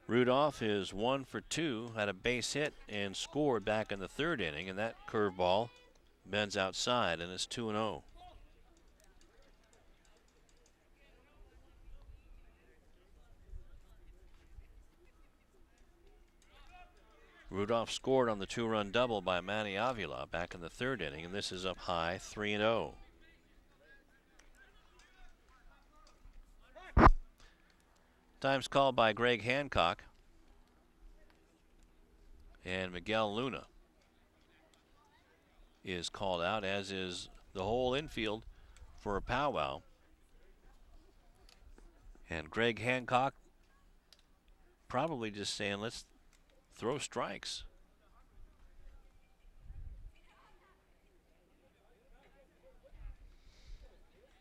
Rudolph is 1 for 2, had a base hit and scored back in the 3rd inning, and that curveball bends outside, and it's 2-0. Rudolph scored on the 2-run double by Manny Avila back in the 3rd inning, and this is up high, 3-0. Time's called by Greg Hancock and Miguel Luna is called out, as is the whole infield for a powwow. And Greg Hancock probably just saying, let's throw strikes.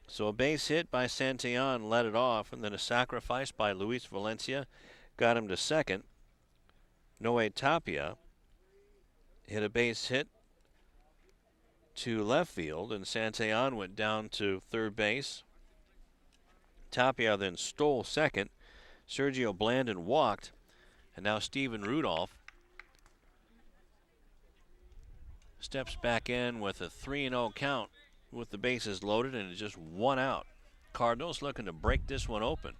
So a base hit by Santillan led it off, and then a sacrifice by Luis Valencia got him to second. Noe Tapia hit a base hit to left field, and Santillan went down to third base. Tapia then stole second. Sergio Blandon walked, and now Stephen Rudolph steps back in with a 3-0 count with the bases loaded and just 1 out. Cardinals looking to break this one open.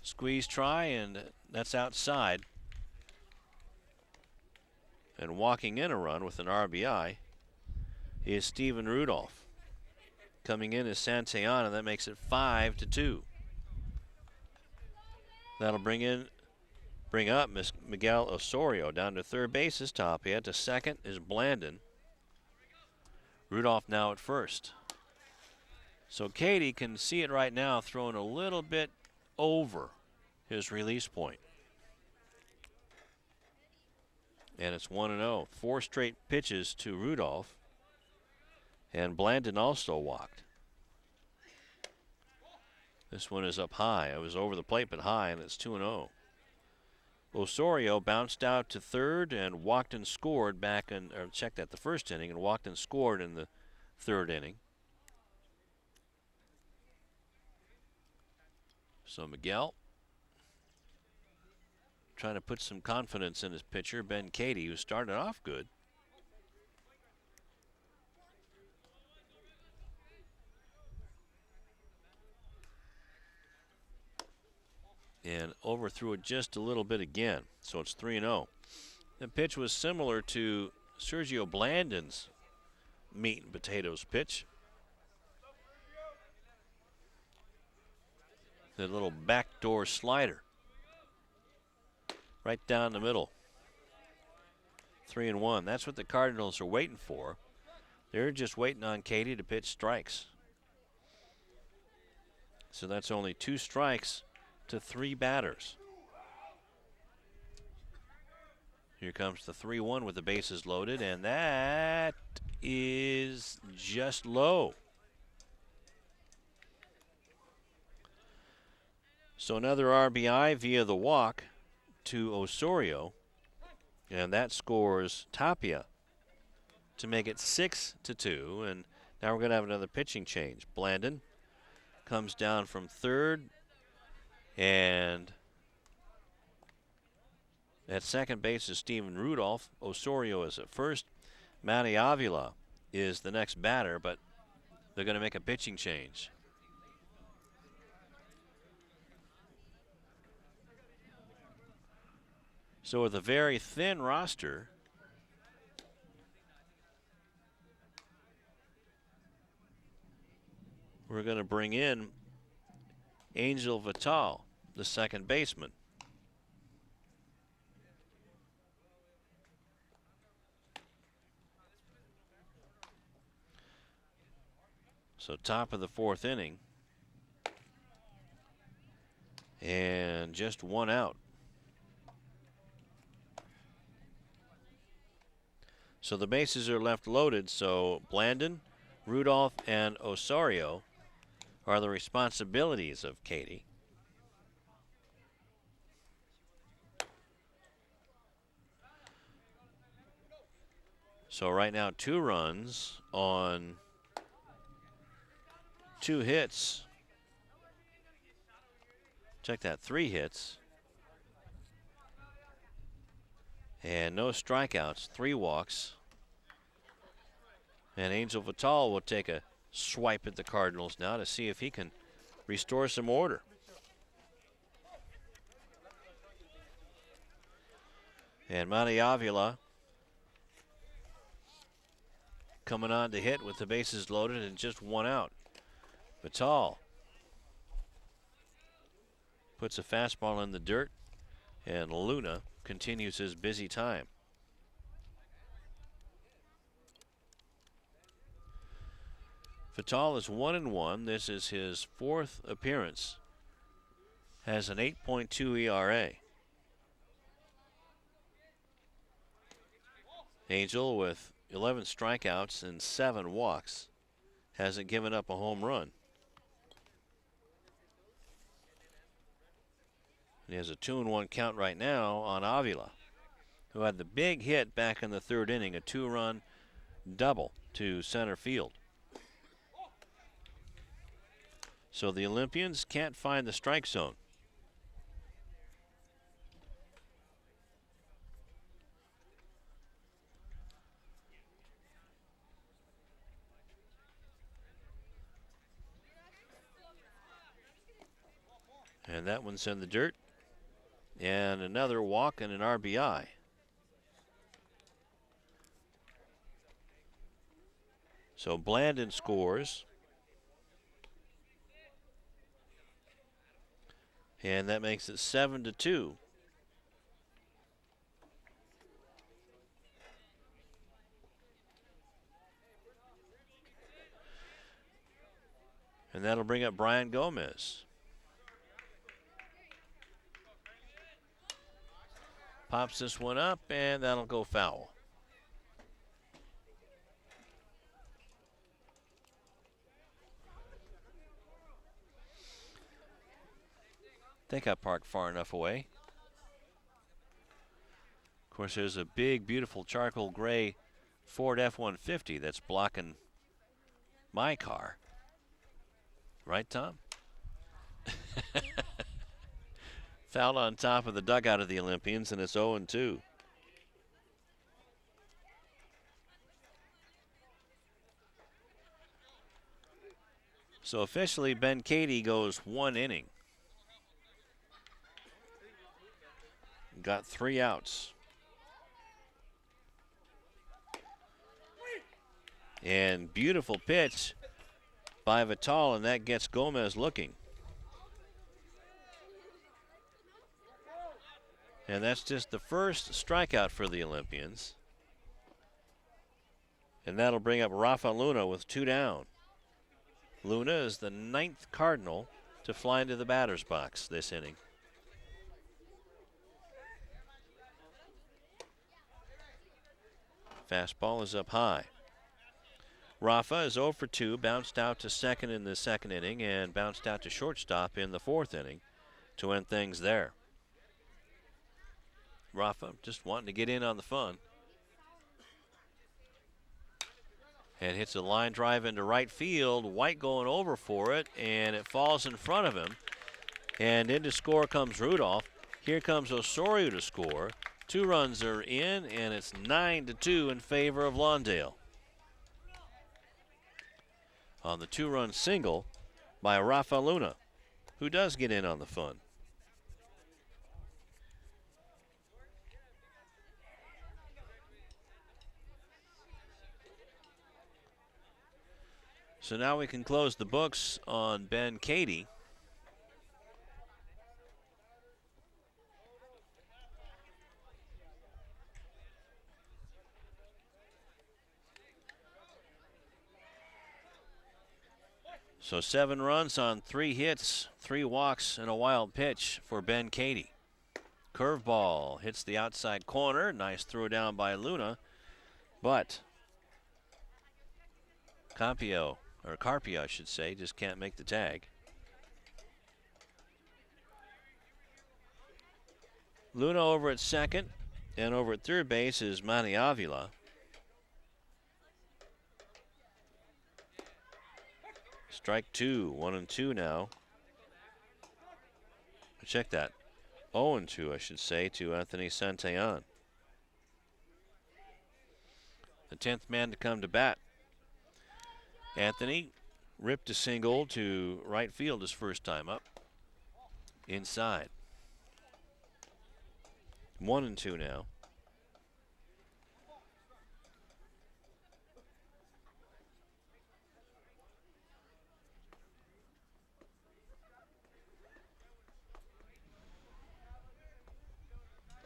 Squeeze try, and that's outside. And walking in a run with an RBI is Stephen Rudolph. Coming in is Santillan, and that makes it 5-2. That'll bring up Miguel Osorio. Down to third base is Tapia. To second is Blandon. Rudolph now at first. So Katie can see it right now, throwing a little bit over his release point. And it's 1-0. 4 straight pitches to Rudolph. And Blandon also walked. This one is up high. It was over the plate but high, and it's 2-0. Osorio bounced out to third and walked and scored back in, or checked at the first inning, and walked and scored in the third inning. So Miguel trying to put some confidence in his pitcher, Ben Cady, who started off good. And overthrew it just a little bit again. So it's 3-0. The pitch was similar to Sergio Blandon's meat and potatoes pitch. The little backdoor slider. Right down the middle. 3-1. That's what the Cardinals are waiting for. They're just waiting on Katie to pitch strikes. So that's only 2 strikes to 3 batters. Here comes the 3-1 with the bases loaded, and that is just low. So another RBI via the walk to Osorio, and that scores Tapia to make it 6-2. And now we're going to have another pitching change. Blandon comes down from third, and at second base is Steven Rudolph. Osorio is at first. Matty Avila is the next batter, but they're going to make a pitching change. So with a very thin roster, we're going to bring in Angel Vital, the second baseman. So top of the 4th inning. And just 1 out. So the bases are left loaded, so Blandon, Rudolph, and Osorio are the responsibilities of Katie. So right now 2 runs on 2 hits. Check that, 3 hits. And no strikeouts, 3 walks. And Angel Vital will take a swipe at the Cardinals now to see if he can restore some order. And Matty Avila coming on to hit with the bases loaded and just 1 out. Vital puts a fastball in the dirt, and Luna continues his busy time. Vital is 1-1. This is his 4th appearance. Has an 8.2 ERA. Angel with 11 strikeouts and 7 walks hasn't given up a home run. And he has a 2-1 count right now on Avila, who had the big hit back in the 3rd inning, a 2-run double to center field. So the Olympians can't find the strike zone. And that one's in the dirt. And another walk and an RBI. So Blandon scores. And that makes it 7-2. And that'll bring up Brian Gomez. Pops this one up, and that'll go foul. I think I parked far enough away. Of course, there's a big, beautiful charcoal gray Ford F-150 that's blocking my car. Right, Tom? Foul on top of the dugout of the Olympians, and it's 0-2. So officially, Ben Cady goes 1 inning. Got 3 outs. And beautiful pitch by Vital, and that gets Gomez looking. And that's just the first strikeout for the Olympians. And that'll bring up Rafa Luna with 2 down. Luna is the 9th Cardinal to fly into the batter's box this inning. Fastball is up high. Rafa is 0 for 2, bounced out to second in the 2nd inning and bounced out to shortstop in the 4th inning to end things there. Rafa just wanting to get in on the fun. And hits a line drive into right field. White going over for it, and it falls in front of him. And in to score comes Rudolph. Here comes Osorio to score. 2 runs are in, and it's 9-2 in favor of Lawndale. On the 2-run single by Rafa Luna, who does get in on the fun. So now we can close the books on Ben Cady. So 7 runs on 3 hits, 3 walks, and a wild pitch for Ben Cady. Curveball hits the outside corner. Nice throw down by Luna. But Carpio, I should say, just can't make the tag. Luna over at second, and over at third base is Manny Avila. Strike 2, 1-2 now. Check that. 0-2, I should say, to Anthony Santillan. The 10th man to come to bat. Anthony ripped a single to right field his first time up. Inside. 1-2 now.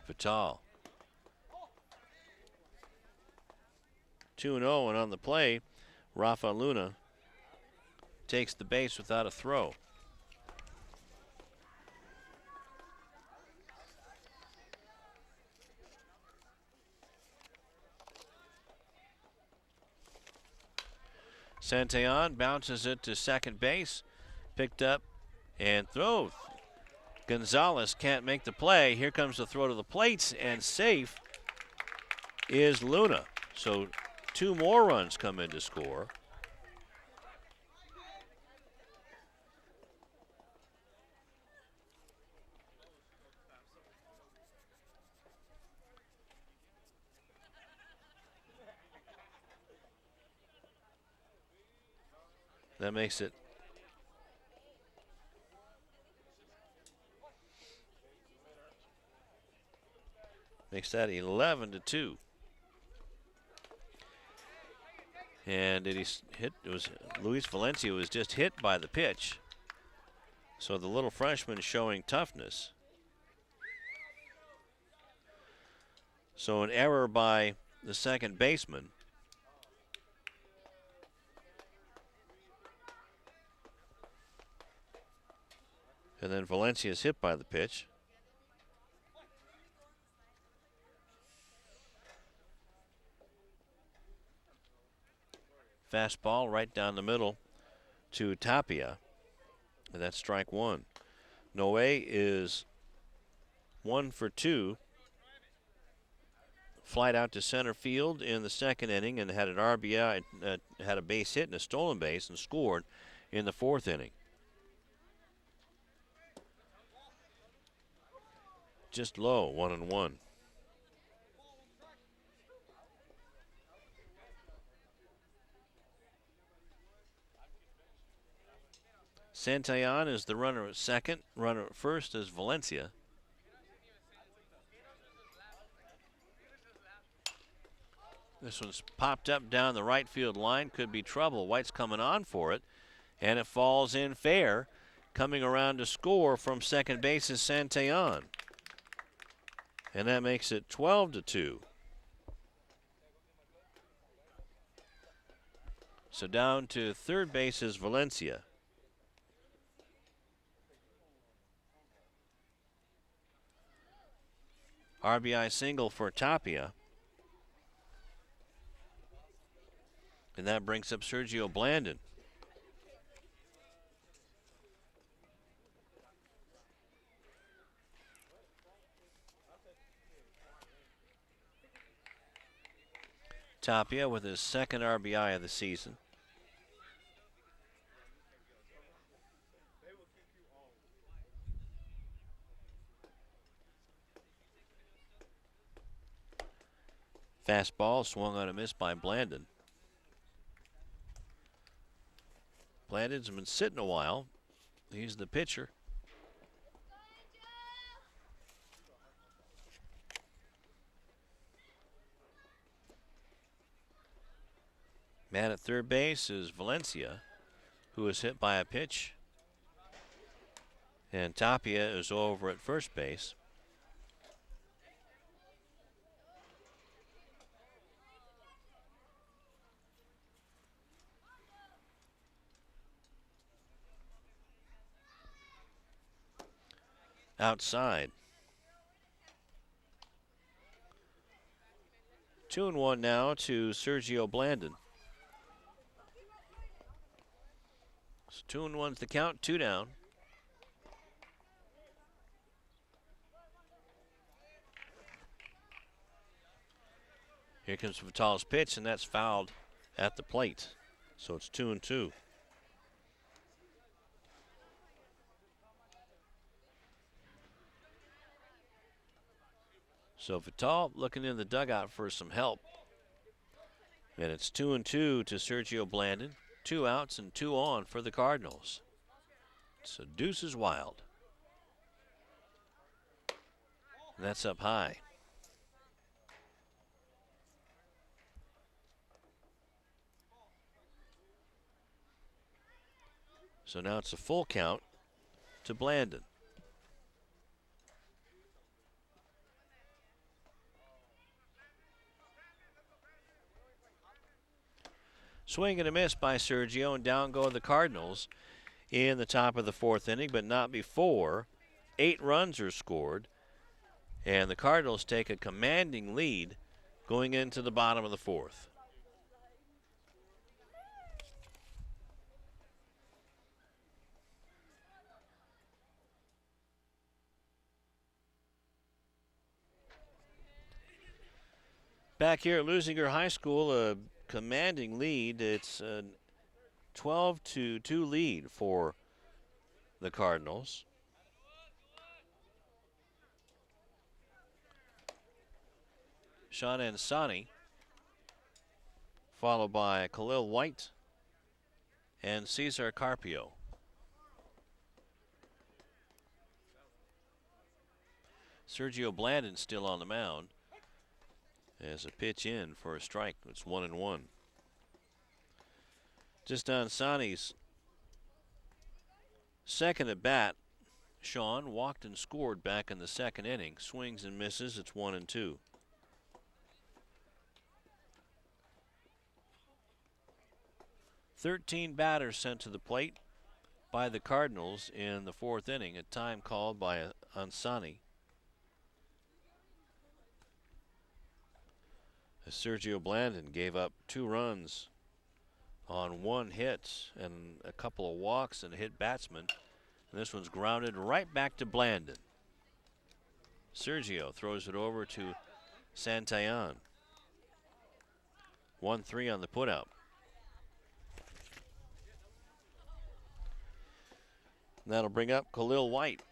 Vital. 2-0, and on the play, Rafa Luna takes the base without a throw. Santillan bounces it to second base, picked up and throws. Gonzalez can't make the play. Here comes the throw to the plates, and safe is Luna. So 2 more runs come in to score. That makes it that 11-2. And did he hit? It was Luis Valencia was just hit by the pitch. So the little freshman showing toughness. So an error by the second baseman. And then Valencia is hit by the pitch. Fastball right down the middle to Tapia. And that's strike one. Noe is 1 for 2. Flight out to center field in the second inning and had an RBI, had a base hit and a stolen base and scored in the fourth inning. Just low, 1-1. Santillan is the runner at second. Runner at first is Valencia. This one's popped up down the right field line. Could be trouble. White's coming on for it. And it falls in fair. Coming around to score from second base is Santillan. And that makes it 12-2. So down to third base is Valencia. RBI single for Tapia. And that brings up Sergio Blandon. Tapia with his second RBI of the season. Fastball swung on a miss by Blandon. Blandon's been sitting a while. He's the pitcher. Man at third base is Valencia, who is hit by a pitch. And Tapia is over at first base. Outside. 2-1 now to Sergio Blandon. So 2-1's the count, 2 down. Here comes Vital's pitch, and that's fouled at the plate. So it's 2-2. So Vital looking in the dugout for some help. And it's 2-2 to Sergio Blandon. 2 outs and 2 on for the Cardinals. So deuce is wild. And that's up high. So now it's a full count to Blandon. Swing and a miss by Sergio, and down go the Cardinals in the top of the fourth inning, but not before 8 runs are scored, and the Cardinals take a commanding lead going into the bottom of the fourth. Back here at Leuzinger High School, a commanding lead. It's a 12-2 lead for the Cardinals. Sean Ansani, followed by Khalil White and Cesar Carpio. Sergio Blandon still on the mound. As a pitch in for a strike. It's 1-1. Just on Sani's Second at bat, Sean walked and scored back in the second inning. Swings and misses. It's 1-2. "13 batters sent to the plate by the Cardinals in the fourth inning, a time called by Ansani. As Sergio Blandon gave up 2 runs on 1 hit and a couple of walks and a hit batsman. And this one's grounded right back to Blandon. Sergio throws it over to Santillan. 1-3 on the putout. That'll bring up Khalil White.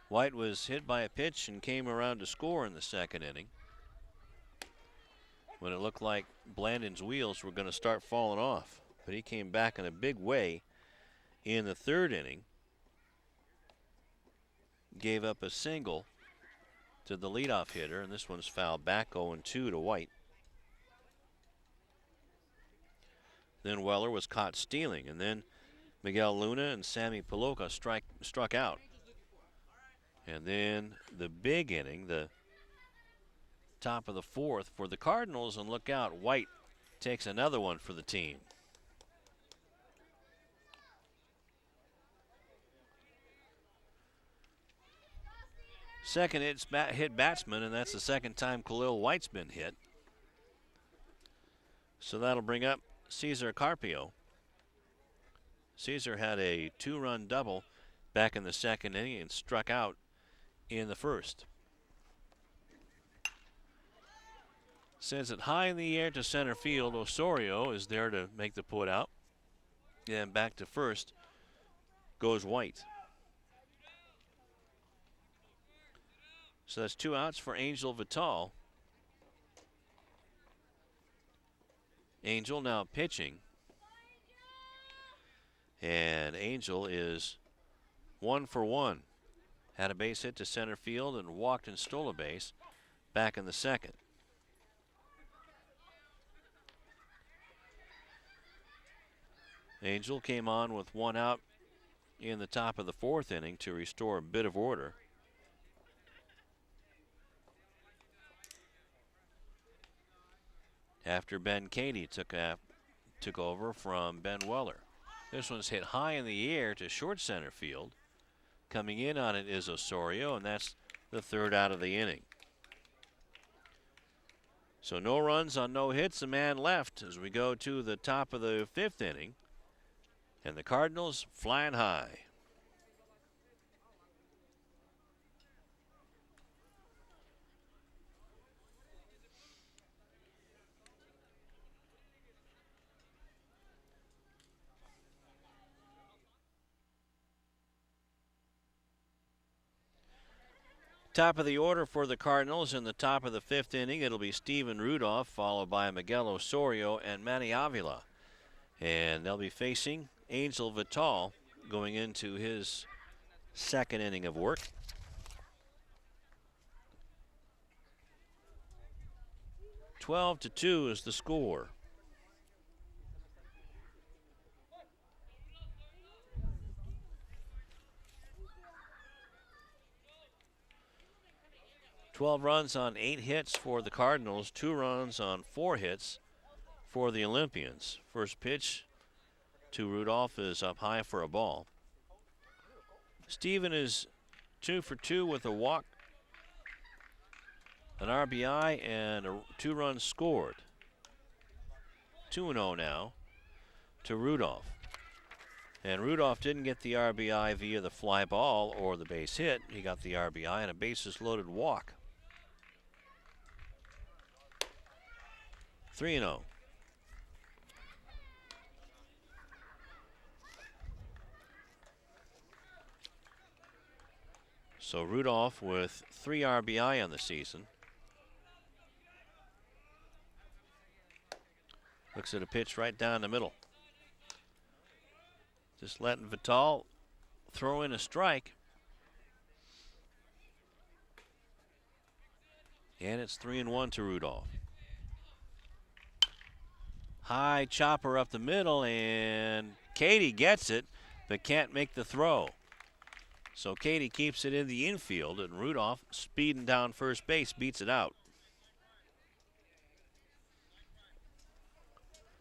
White was hit by a pitch and came around to score in the second inning, when it looked like Blandon's wheels were going to start falling off. But he came back in a big way in the third inning. Gave up a single to the leadoff hitter, and this one's fouled back, 0-2 to White. Then Weller was caught stealing, and then Miguel Luna and Sammy Paloka struck out. And then the big inning, the top of the fourth for the Cardinals, and look out, White takes another one for the team. Second hit batsman, and that's the second time Khalil White's been hit. So that'll bring up Cesar Carpio. Cesar had a 2-run double back in the second inning and struck out in the first. Sends it high in the air to center field. Osorio is there to make the put out. And back to first goes White. So that's 2 outs for Angel Vital. Angel now pitching. And Angel is 1 for 1. Had a base hit to center field and walked and stole a base back in the second. Angel came on with 1 out in the top of the fourth inning to restore a bit of order. After Ben Cady took over from Ben Weller. This one's hit high in the air to short center field. Coming in on it is Osorio, and that's the third out of the inning. So no runs on no hits, a man left as we go to the top of the fifth inning. And the Cardinals flying high. Top of the order for the Cardinals in the top of the fifth inning. It'll be Steven Rudolph, followed by Miguel Osorio and Manny Avila. And they'll be facing Angel Vital going into his second inning of work. (12-2) is the score. (12 runs on 8 hits for the Cardinals, 2 runs on 4 hits for the Olympians. First pitch to Rudolph is up high for a ball. Steven is 2 for 2 with a walk, an RBI, and 2 runs scored. 2-0 now to Rudolph. And Rudolph didn't get the RBI via the fly ball or the base hit. He got the RBI and a bases loaded walk. 3-0. So Rudolph with 3 RBI on the season. Looks at a pitch right down the middle. Just letting Vital throw in a strike. And it's 3-1 to Rudolph. High chopper up the middle, and Katie gets it, but can't make the throw. So Katie keeps it in the infield, and Rudolph, speeding down first base, beats it out.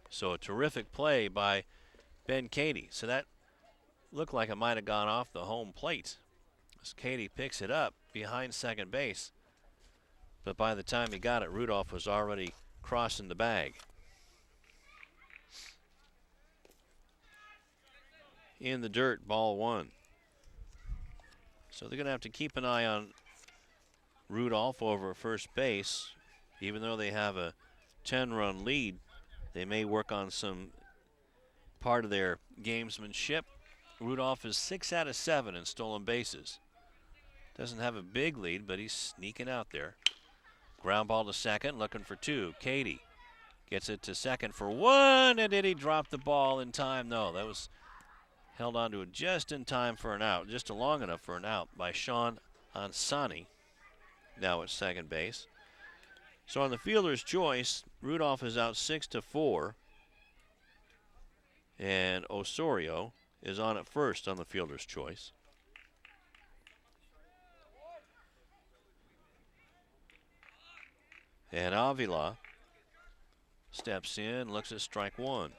So a terrific play by Ben Katie. So that looked like it might have gone off the home plate as Katie picks it up behind second base. But by the time he got it, Rudolph was already crossing the bag. In the dirt, ball one. So they're going to have to keep an eye on Rudolph over first base. Even though they have a 10-run lead, they may work on some part of their gamesmanship. Rudolph is 6 out of 7 in stolen bases. Doesn't have a big lead, but he's sneaking out there. Ground ball to second, looking for 2. Katie gets it to second for 1, and did he drop the ball in time? No, that was held onto it just in time for an out, just long enough for an out by Sean Ansani, now at second base. So on the fielder's choice, Rudolph is out 6-4, and Osorio is on at first on the fielder's choice. And Avila steps in, looks at strike 1.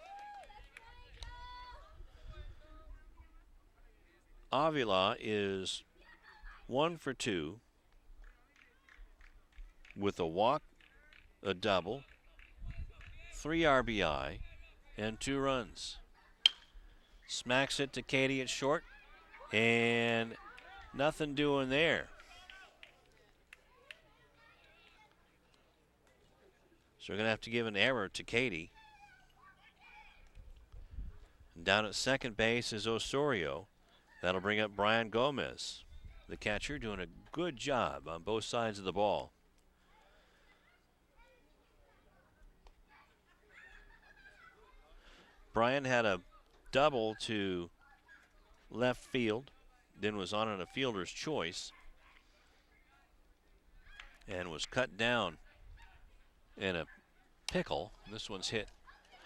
Avila is 1 for 2 with a walk, a double, 3 RBI, and 2 runs. Smacks it to Katie at short, and nothing doing there. So we're going to have to give an error to Katie. And down at second base is Osorio. That'll bring up Brian Gomez, the catcher, doing a good job on both sides of the ball. Brian had a double to left field, then was on a fielder's choice, and was cut down in a pickle. This one's hit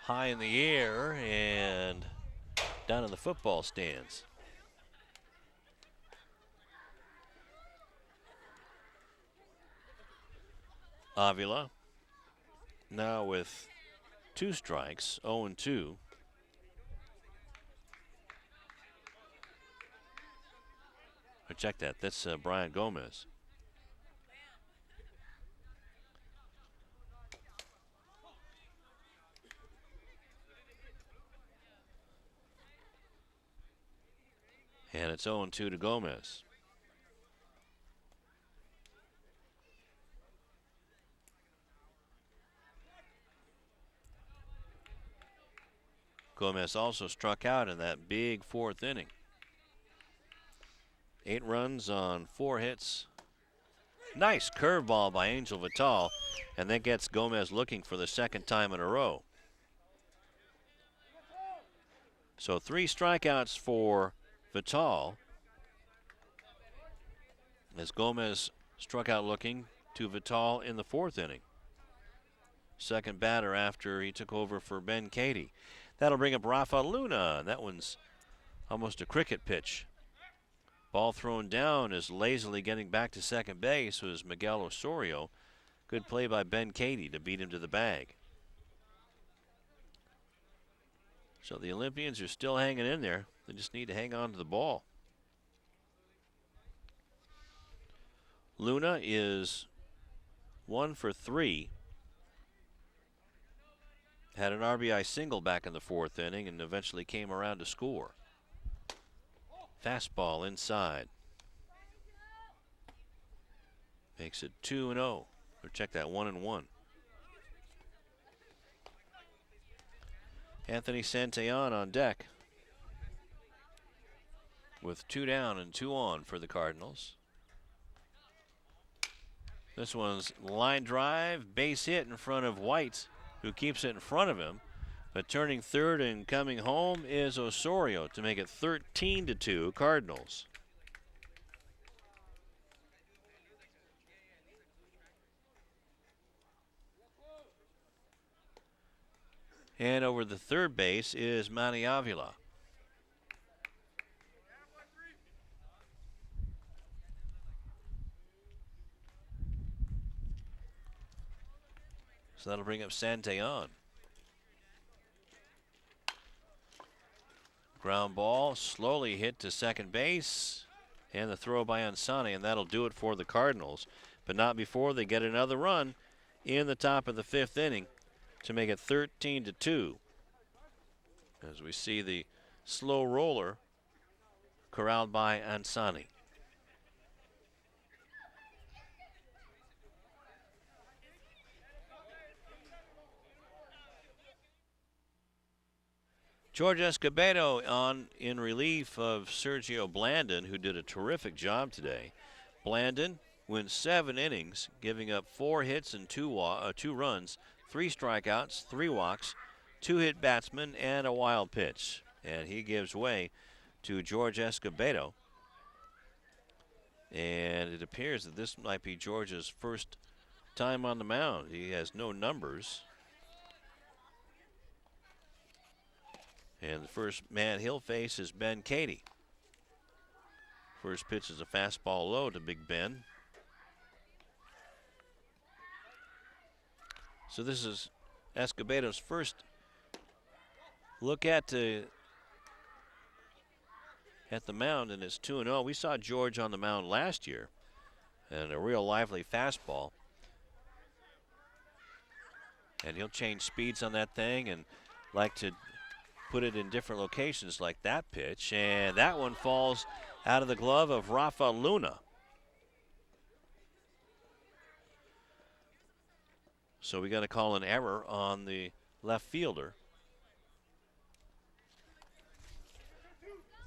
high in the air and down in the football stands. Avila now with 2 strikes, 0-2. Check that. That's Brian Gomez. And it's 0-2 to Gomez. Gomez also struck out in that big 4th inning. 8 runs on 4 hits. Nice curveball by Angel Vital, and that gets Gomez looking for the 2nd time in a row. So 3 strikeouts for Vital as Gomez struck out looking to Vital in the 4th inning. 2nd batter after he took over for Ben Katie. That'll bring up Rafa Luna, and that one's almost a cricket pitch. Ball thrown down is lazily getting back to second base was Miguel Osorio. Good play by Ben Katie to beat him to the bag. So the Olympians are still hanging in there. They just need to hang on to the ball. Luna is 1 for 3. Had an RBI single back in the 4th inning and eventually came around to score. Fastball inside. Makes it 2-0. Or check that, 1-1. Anthony Santillan on deck with 2 down and 2 on for the Cardinals. This one's line drive, base hit in front of White, who keeps it in front of him. But turning third and coming home is Osorio to make it 13-2 Cardinals. And over the third base is Manny Avila. So that'll bring up Santillan. Ground ball slowly hit to second base. And the throw by Ansani, and that'll do it for the Cardinals. But not before they get another run in the top of the fifth inning to make it 13-2. As we see the slow roller corralled by Ansani. George Escobedo on in relief of Sergio Blandon, who did a terrific job today. Blandon went 7 innings, giving up 4 hits and 2 runs, 3 strikeouts, 3 walks, 2 hit batsmen, and a wild pitch. And he gives way to George Escobedo. And it appears that this might be George's first time on the mound. He has no numbers. And the first man he'll face is Ben Cady. First pitch is a fastball low to Big Ben. So this is Escobedo's first look at the mound, and it's 2-0. We saw George on the mound last year, and a real lively fastball. And he'll change speeds on that thing and like to put it in different locations like that pitch. And that one falls out of the glove of Rafa Luna. So we got to call an error on the left fielder.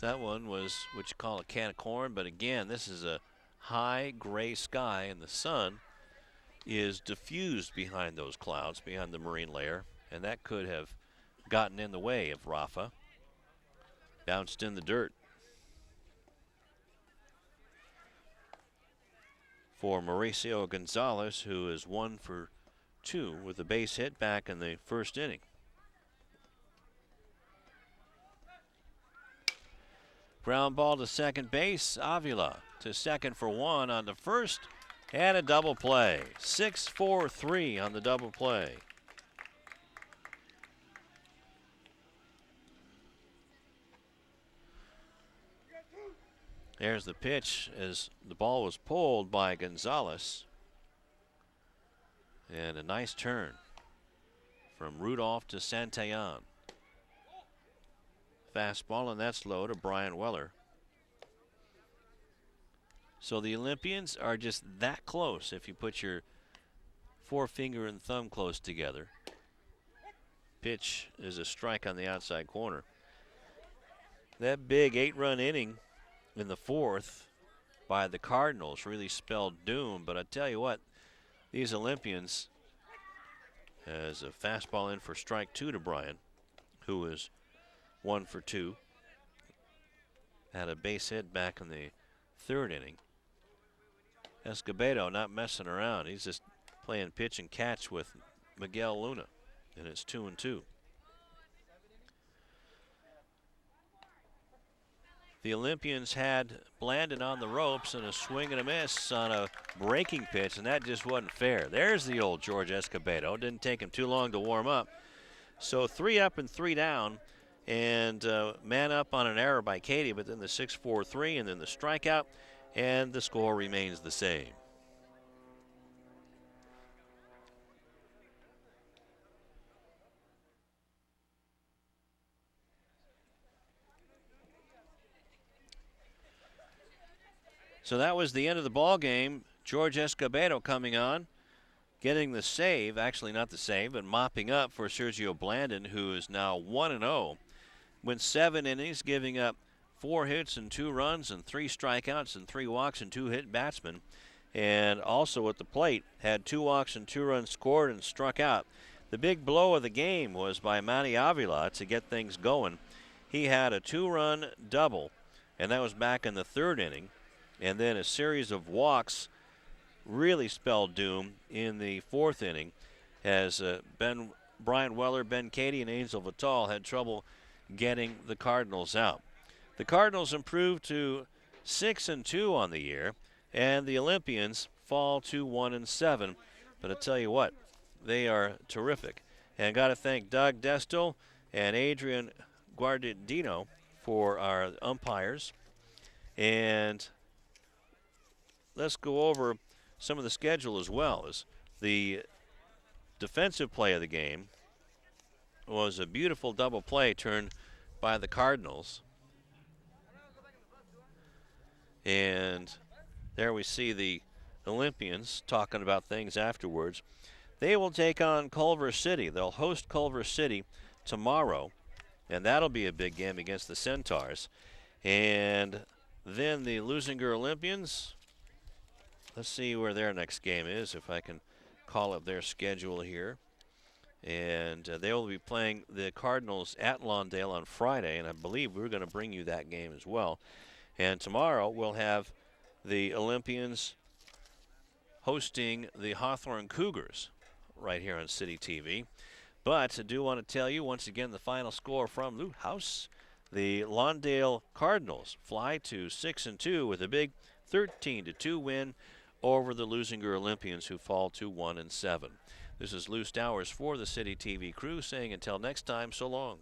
That one was what you call a can of corn, but again, this is a high gray sky, and the sun is diffused behind those clouds, behind the marine layer, and that could have gotten in the way of Rafa. Bounced in the dirt. For Mauricio Gonzalez, who is 1 for 2 with a base hit back in the first inning. Ground ball to second base. Avila to second for 1 on the first, and a double play. 6-4-3 on the double play. There's the pitch as the ball was pulled by Gonzalez. And a nice turn from Rudolph to Santillan. Fastball, and that's low to Brian Weller. So the Olympians are just that close if you put your forefinger and thumb close together. Pitch is a strike on the outside corner. That big 8-run inning in the fourth by the Cardinals really spelled doom, but I tell you what, these Olympians has a fastball in for strike 2 to Brian, who is 1 for 2. Had a base hit back in the third inning. Escobedo not messing around. He's just playing pitch and catch with Miguel Luna, and it's 2-2. The Olympians had Blandon on the ropes and a swing and a miss on a breaking pitch, and that just wasn't fair. There's the old George Escobedo. Didn't take him too long to warm up. So 3 up and 3 down, and man up on an error by Cady, but then the 6-4-3 and then the strikeout, and the score remains the same. So that was the end of the ball game. George Escobedo coming on, getting the save, actually not the save, but mopping up for Sergio Blandon, who is now 1-0. Went 7 innings, giving up 4 hits and 2 runs and 3 strikeouts and 3 walks and 2 hit batsmen. And also at the plate, had 2 walks and 2 runs scored and struck out. The big blow of the game was by Manny Avila to get things going. He had a 2-run double, and that was back in the third inning. And then a series of walks really spelled doom in the fourth inning as Ben Brian Weller, Ben Cady, and Angel Vital had trouble getting the Cardinals out. The Cardinals improved to 6-2 on the year, and the Olympians fall to 1-7. But I tell you what, they are terrific. And got to thank Doug Destel and Adrian Guardadino for our umpires. And let's go over some of the schedule as well. As the defensive play of the game was a beautiful double play turned by the Cardinals. And there we see the Olympians talking about things afterwards. They will take on Culver City. They'll host Culver City tomorrow, and that'll be a big game against the Centaurs. And then the Leuzinger Olympians, let's see where their next game is, if I can call up their schedule here. And they will be playing the Cardinals at Lawndale on Friday, and I believe we're going to bring you that game as well. And tomorrow we'll have the Olympians hosting the Hawthorne Cougars right here on City TV. But I do want to tell you once again the final score from Loot House. The Lawndale Cardinals fly to 6-2 with a big 13-2 win over the Leuzinger Olympians, who fall to 1-7. This is Lou Stowers for the City TV crew saying until next time, so long.